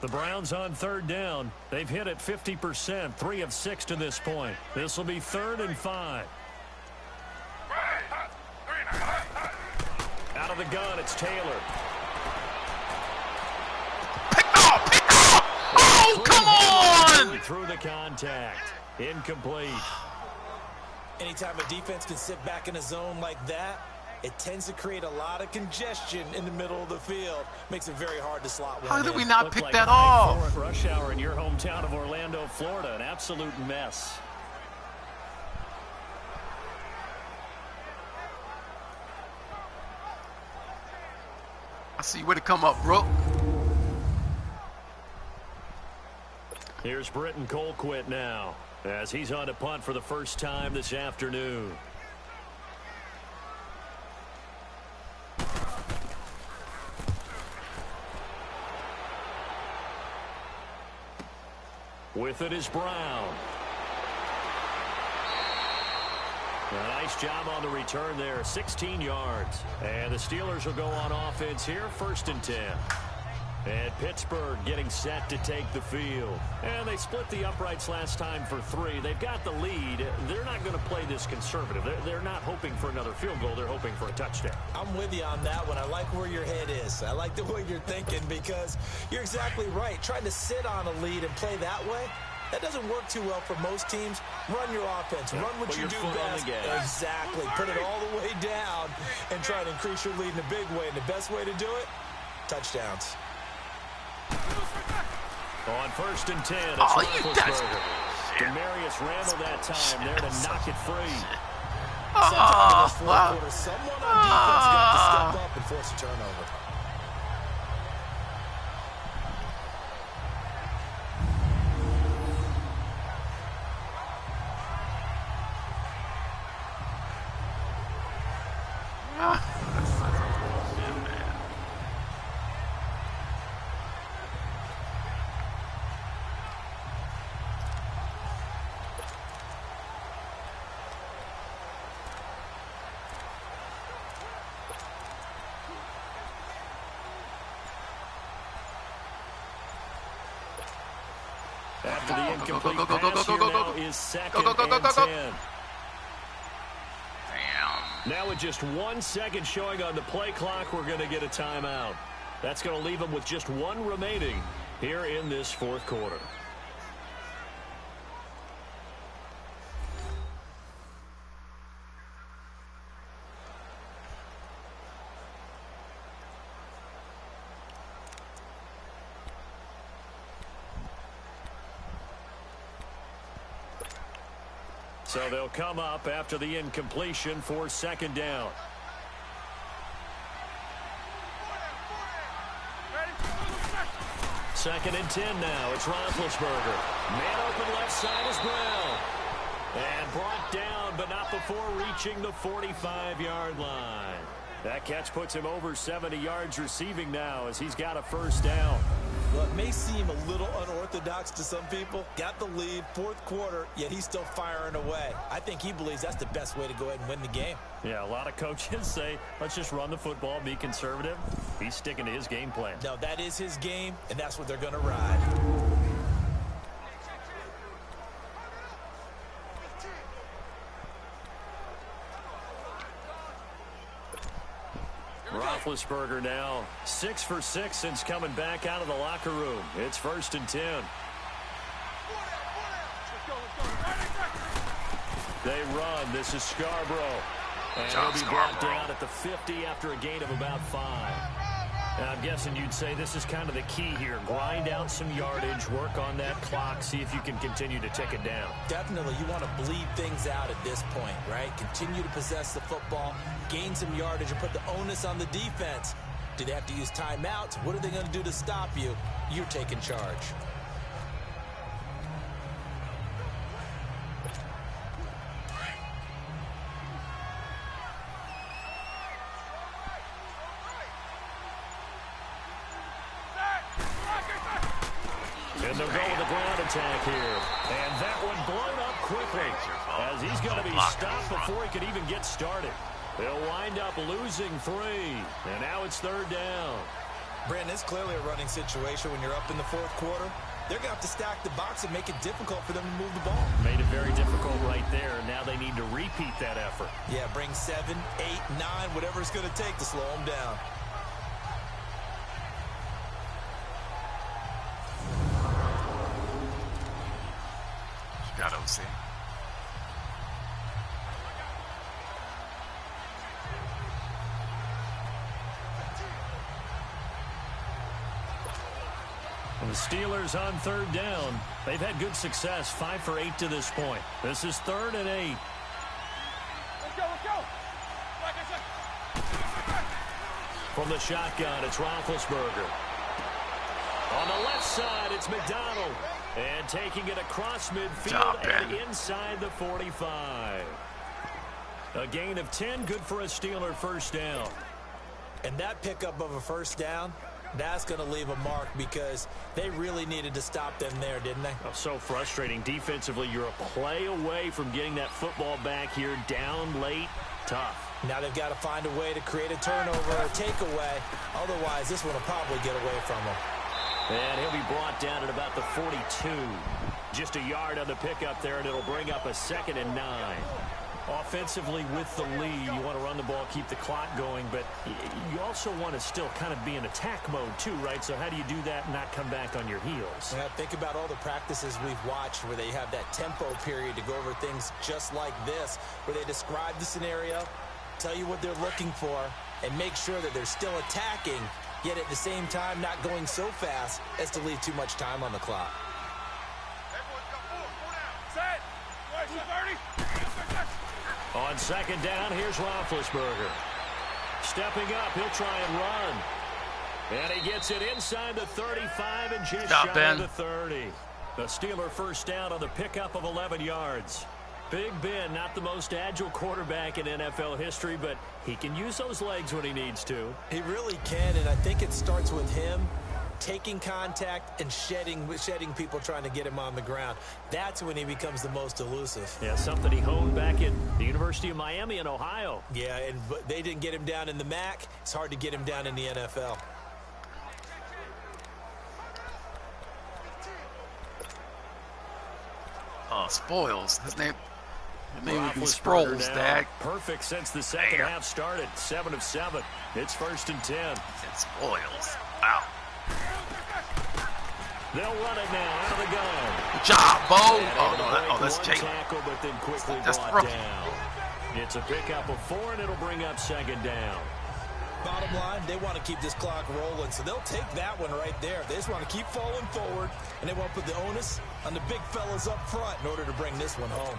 The Browns on 3rd down. They've hit it 50%, 3 of 6 to this point. This will be 3rd and 5. Out of the gun, it's Taylor. Pick off! Pick off! Oh, come on! Through the contact. Incomplete. Anytime a defense can sit back in a zone like that, it tends to create a lot of congestion in the middle of the field. Makes it very hard to slot one How did in. we not Looked pick like that off? At rush hour in your hometown of Orlando, Florida. An absolute mess. I see where to come up, Brooke. Here's Britton Colquitt now, as he's on to punt for the first time this afternoon. With it is Brown. A nice job on the return there, 16 yards. And the Steelers will go on offense here, 1st and 10. And Pittsburgh getting set to take the field. And they split the uprights last time for 3. They've got the lead. They're not going to play this conservative. They're not hoping for another field goal. They're hoping for a touchdown. I'm with you on that one. I like where your head is. I like the way you're thinking because you're exactly right. Trying to sit on a lead and play that way, that doesn't work too well for most teams. Run your offense. Run what you do best. Exactly. Put it all the way down and try to increase your lead in a big way. And the best way to do it, touchdowns. On 1st and 10, it's Roethlisberger. Demarius Randall that time there to knock it free. Sometime in this fourth quarter, someone on defense got to step up and force a turnover. After the incomplete pass here now is 2nd and 10. Damn. Now with just 1 second showing on the play clock, we're going to get a timeout. That's going to leave them with just 1 remaining here in this fourth quarter. So they'll come up after the incompletion for 2nd down. Second and 10 now. It's Roethlisberger. Man open left side is Brown. And brought down, but not before reaching the 45-yard line. That catch puts him over 70 yards receiving now as he's got a 1st down. Well, it may seem a little unorthodox to some people. Got the lead, 4th quarter, yet he's still firing away. I think he believes that's the best way to go ahead and win the game. Yeah, a lot of coaches say, let's just run the football, be conservative. He's sticking to his game plan. No, that is his game, and that's what they're going to ride. Roethlisberger now 6 for 6 since coming back out of the locker room. It's 1st and 10. They run. This is Scarborough. And he'll be brought down at the 50 after a gain of about 5. And I'm guessing you'd say this is kind of the key here. Grind out some yardage, work on that clock, see if you can continue to tick it down. Definitely, you want to bleed things out at this point, right? Continue to possess the football, gain some yardage, and put the onus on the defense. Do they have to use timeouts? What are they going to do to stop you? You're taking charge. And they'll go with the ground attack here. And that one blown up quickly as he's going to be stopped before he could even get started. They'll wind up losing 3. And now it's 3rd down. Brandon, it's clearly a running situation when you're up in the 4th quarter. They're going to have to stack the box and make it difficult for them to move the ball. Made it very difficult right there. Now they need to repeat that effort. Yeah, bring 7, 8, 9, whatever it's going to take to slow them down. Got OC. And the Steelers on 3rd down. They've had good success, 5 for 8 to this point. This is 3rd and 8. Let's go. From the shotgun, it's Roethlisberger. On the left side, it's McDonald. And taking it across midfield and inside the 45. A gain of 10, good for a Steeler 1st down. And that pickup of a 1st down, that's going to leave a mark because they really needed to stop them there, didn't they? Oh, so frustrating. Defensively, you're a play away from getting that football back here, down late, tough. Now they've got to find a way to create a turnover or takeaway. Otherwise, this one will probably get away from them. And he'll be brought down at about the 42. Just a yard on the pickup there, and it'll bring up a 2nd and 9. Offensively with the lead, you want to run the ball, keep the clock going, but you also want to still kind of be in attack mode too, right? So how do you do that and not come back on your heels? Yeah, think about all the practices we've watched where they have that tempo period to go over things just like this, where they describe the scenario, tell you what they're looking for, and make sure that they're still attacking yet at the same time not going so fast as to leave too much time on the clock. On second down, here's Roethlisberger. Stepping up, he'll try and run. And he gets it inside the 35 and just shy of the 30. The Steeler first down on the pickup of 11 yards. Big Ben, not the most agile quarterback in NFL history, but he can use those legs when he needs to. He really can, and I think it starts with him taking contact and shedding people trying to get him on the ground. That's when he becomes the most elusive. Yeah, something he honed back at the University of Miami in Ohio. Yeah, and they didn't get him down in the MAC. It's hard to get him down in the NFL. Spoils. His name would be Sproles, Dad. Perfect since the second half started. 7 of 7. It's 1st and 10. It's Spoils. Wow. They'll run it now out of the gun. Good job, Bo. Oh, that's Jalen. Tackle, but then quickly That's brought down. It's a pickup of 4, and it'll bring up 2nd down. Bottom line, they want to keep this clock rolling, so they'll take that one right there. They just want to keep falling forward, and they want to put the onus on the big fellas up front in order to bring this one home.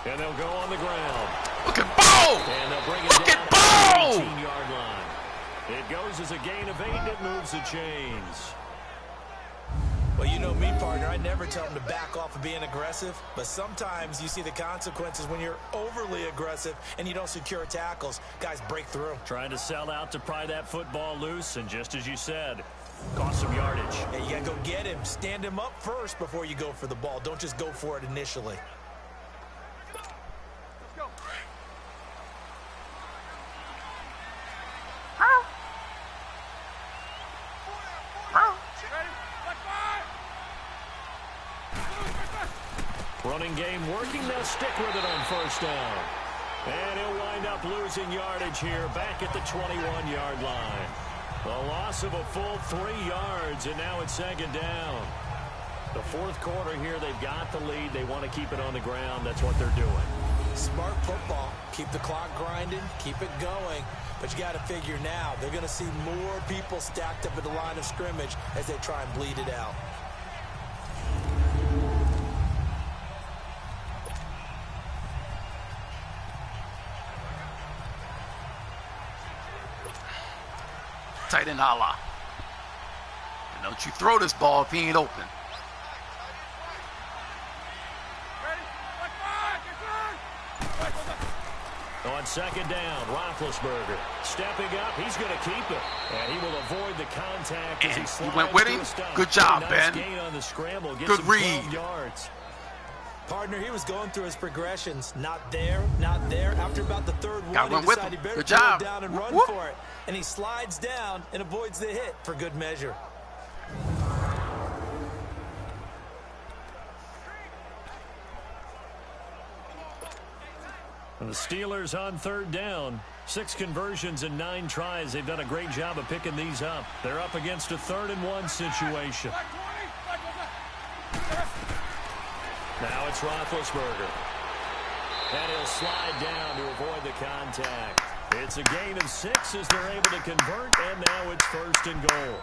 And they'll go on the ground. Look at Bo! And they'll bring it Look down at Bo! the 18-yard line. It goes as a gain of 8, and it moves the chains. Well, you know me, partner. I never tell them to back off of being aggressive, but sometimes you see the consequences when you're overly aggressive and you don't secure tackles. Guys break through. Trying to sell out to pry that football loose, and just as you said, cost some yardage. Yeah, you got to go get him. Stand him up first before you go for the ball. Don't just go for it initially. Running game working. They'll stick with it on 1st down. And he'll wind up losing yardage here back at the 21-yard line. A loss of a full 3 yards, and now it's 2nd down. The 4th quarter here, they've got the lead. They want to keep it on the ground. That's what they're doing. Smart football. Keep the clock grinding. Keep it going. But you got to figure now, they're going to see more people stacked up at the line of scrimmage as they try and bleed it out. Tight end Allah. And don't you throw this ball if he ain't open. On 2nd down, Roethlisberger stepping up. He's going to keep it, and he will avoid the contact as he slides. You went with him. Good job, nice Ben. Gain on the scramble. Gets Good him read. 12 yards. Partner, he was going through his progressions. Not there, not there. After about the 3rd one, he decided he better Good pull job. it down and run Whoop. for it. And he slides down and avoids the hit for good measure. And the Steelers on 3rd down. 6 conversions and 9 tries. They've done a great job of picking these up. They're up against a 3rd and 1 situation. Now it's Roethlisberger. And he'll slide down to avoid the contact. It's a gain of 6 as they're able to convert, and now it's 1st and goal.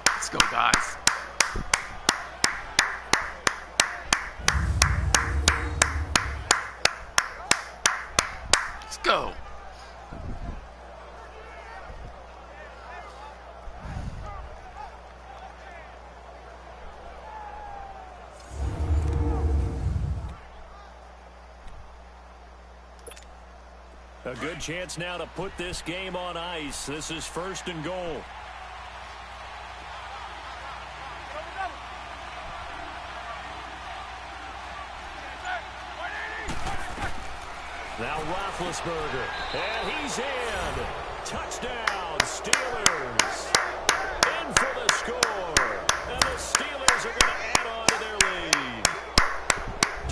Let's go, guys. Let's go. A good chance now to put this game on ice. This is 1st and goal. Now Roethlisberger, and he's in. Touchdown, Steelers. In for the score. And the Steelers are going to add on to their lead.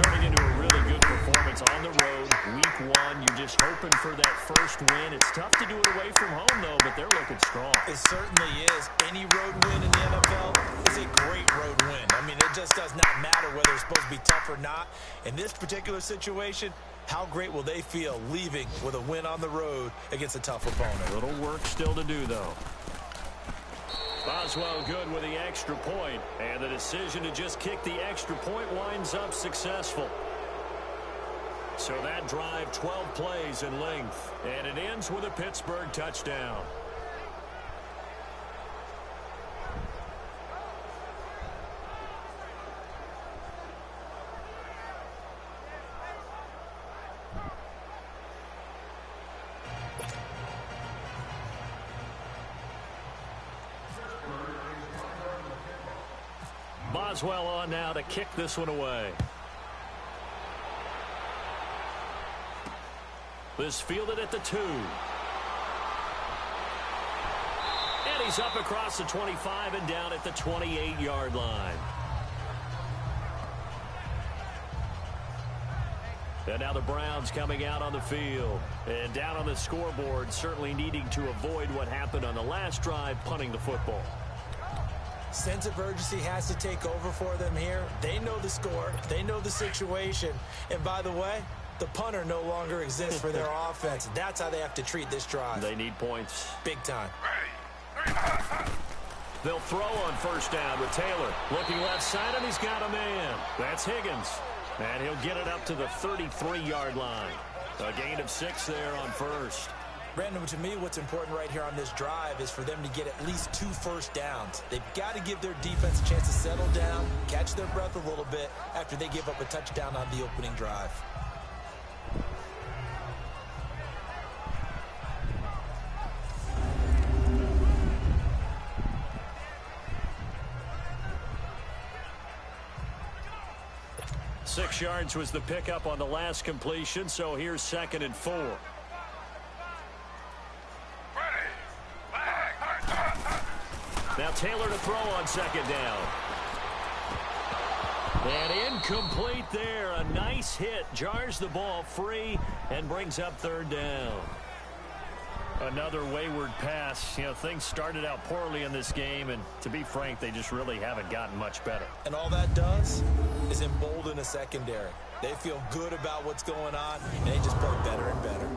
Turning into a really good performance on the road. Week 1, you're just hoping hoping for that first win. It's tough to do it away from home, though, but they're looking strong. It certainly is. Any road win in the NFL is a great road win. I mean, it just does not matter whether it's supposed to be tough or not. In this particular situation, how great will they feel leaving with a win on the road against a tough opponent? A little work still to do, though. Boswell good with the extra point, and the decision to just kick the extra point winds up successful. So that drive, 12 plays in length, and it ends with a Pittsburgh touchdown. Boswell on now to kick this one away. This fielded at the 2. And he's up across the 25 and down at the 28-yard line. And now the Browns coming out on the field. And down on the scoreboard, certainly needing to avoid what happened on the last drive, punting the football. Sense of urgency has to take over for them here. They know the score. They know the situation. And by the way, the punter no longer exists for their offense. That's how they have to treat this drive. They need points. Big time. They'll throw on first down with Taylor. Looking left side, and he's got a man. That's Higgins. And he'll get it up to the 33-yard line. A gain of 6 there on first. Brandon, to me, what's important right here on this drive is for them to get at least 2 first downs. They've got to give their defense a chance to settle down, catch their breath a little bit after they give up a touchdown on the opening drive. Six yards was the pickup on the last completion, so here's 2nd and 4. Now Taylor to throw on 2nd down. And incomplete there. A nice hit. Jars the ball free and brings up 3rd down. Another wayward pass. You know, things started out poorly in this game, and to be frank, they just really haven't gotten much better. And all that does is embolden a secondary. They feel good about what's going on, and they just play better and better.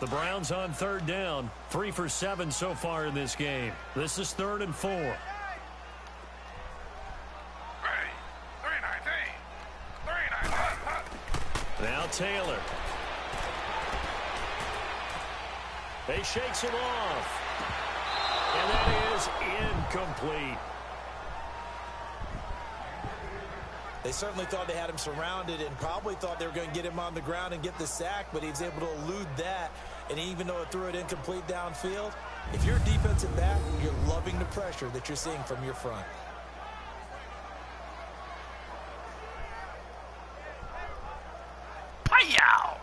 The Browns on 3rd down. 3 for 7 so far in this game. This is 3rd and 4. Now Taylor. He shakes him off. And that is incomplete. They certainly thought they had him surrounded and probably thought they were going to get him on the ground and get the sack, but he was able to elude that. And even though it threw it incomplete downfield, if you're a defensive back, you're loving the pressure that you're seeing from your front. Hi-yow!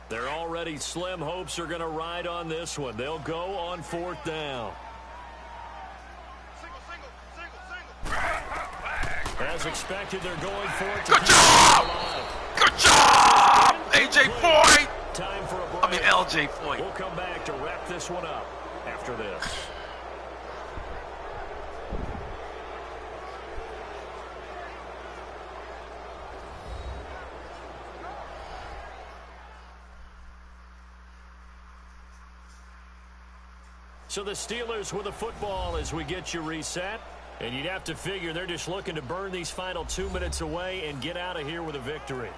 They're already slim hopes are going to ride on this one. They'll go on 4th down. As expected, they're going for it. Good job! Good job! AJ Foyt! Time for a break. LJ Foyt. We'll come back to wrap this one up after this. So the Steelers with the football as we get you reset. And you'd have to figure they're just looking to burn these final 2 minutes away and get out of here with a victory.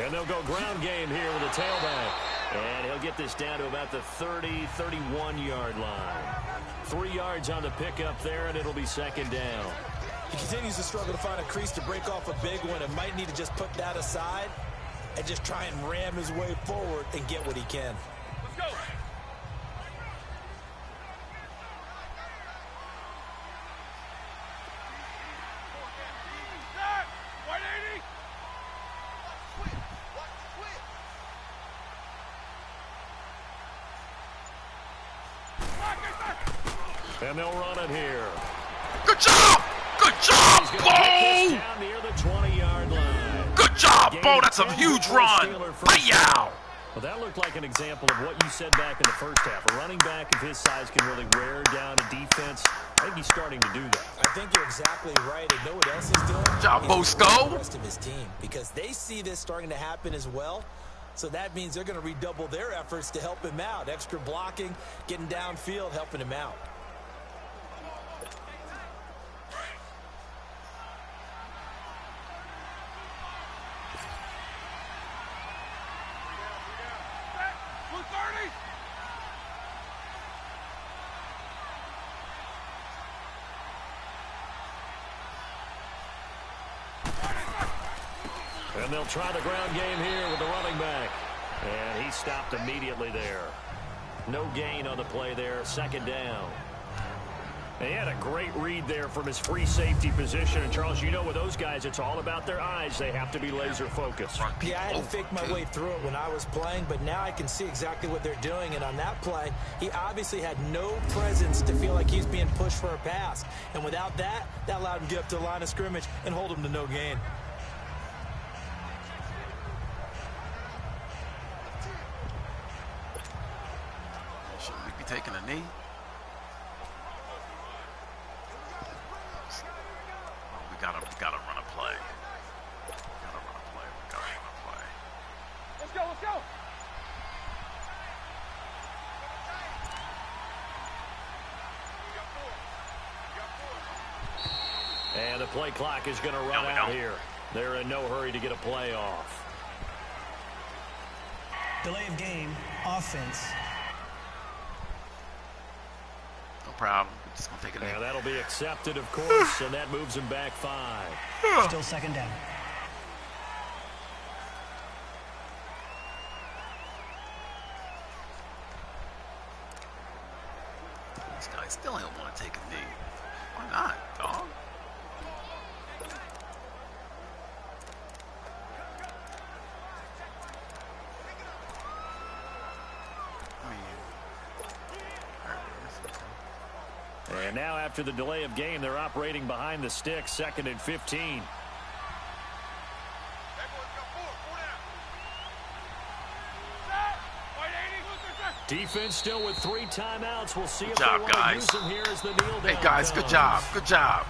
And they'll go ground game here with a tailback. And he'll get this down to about the 30, 31-yard line. 3 yards on the pickup there, and it'll be 2nd down. He continues to struggle to find a crease to break off a big one and might need to just put that aside and just try and ram his way forward and get what he can. Let's go. And they'll run it here. Good job! Good job, He's going to Bo! get this down near the 20-yard line. Good job, Gain Bo. That's a 10 huge for a run. Steeler first Hi-yow! down. Well, that looked like an example of what you said back in the first half. A running back of his size can really wear down a defense. I think he's starting to do that. I think you're exactly right. And know what else he's doing? Good job, He's Bosco. the rest of his team, because they see this starting to happen as well. So that means they're going to redouble their efforts to help him out. Extra blocking, getting downfield, helping him out. Blue 30. And they'll try the ground game here with the running back. And he stopped immediately there. No gain on the play there. Second down. He had a great read there from his free safety position. And, Charles, you know with those guys, it's all about their eyes. They have to be laser focused. Yeah, I had to fake my way through it when I was playing, but now I can see exactly what they're doing. And on that play, he obviously had no presence to feel like he's being pushed for a pass. And without that, that allowed him to get up to the line of scrimmage and hold him to no gain. Should we be taking a knee? We gotta run a play. Let's go, let's go. And the play clock is going to run out here. They're in no hurry to get a play off. Delay of game, offense. No problem. We're just gonna take it in. And that'll be accepted, of course, and that moves him back 5. Still second down. This guy still don't want to take a knee. Why not, dog? And now after the delay of game, they're operating behind the stick, 2nd and 15. Defense still with 3 timeouts. We'll see if they want to use them here as the kneel down. Hey, guys, good job. Good job.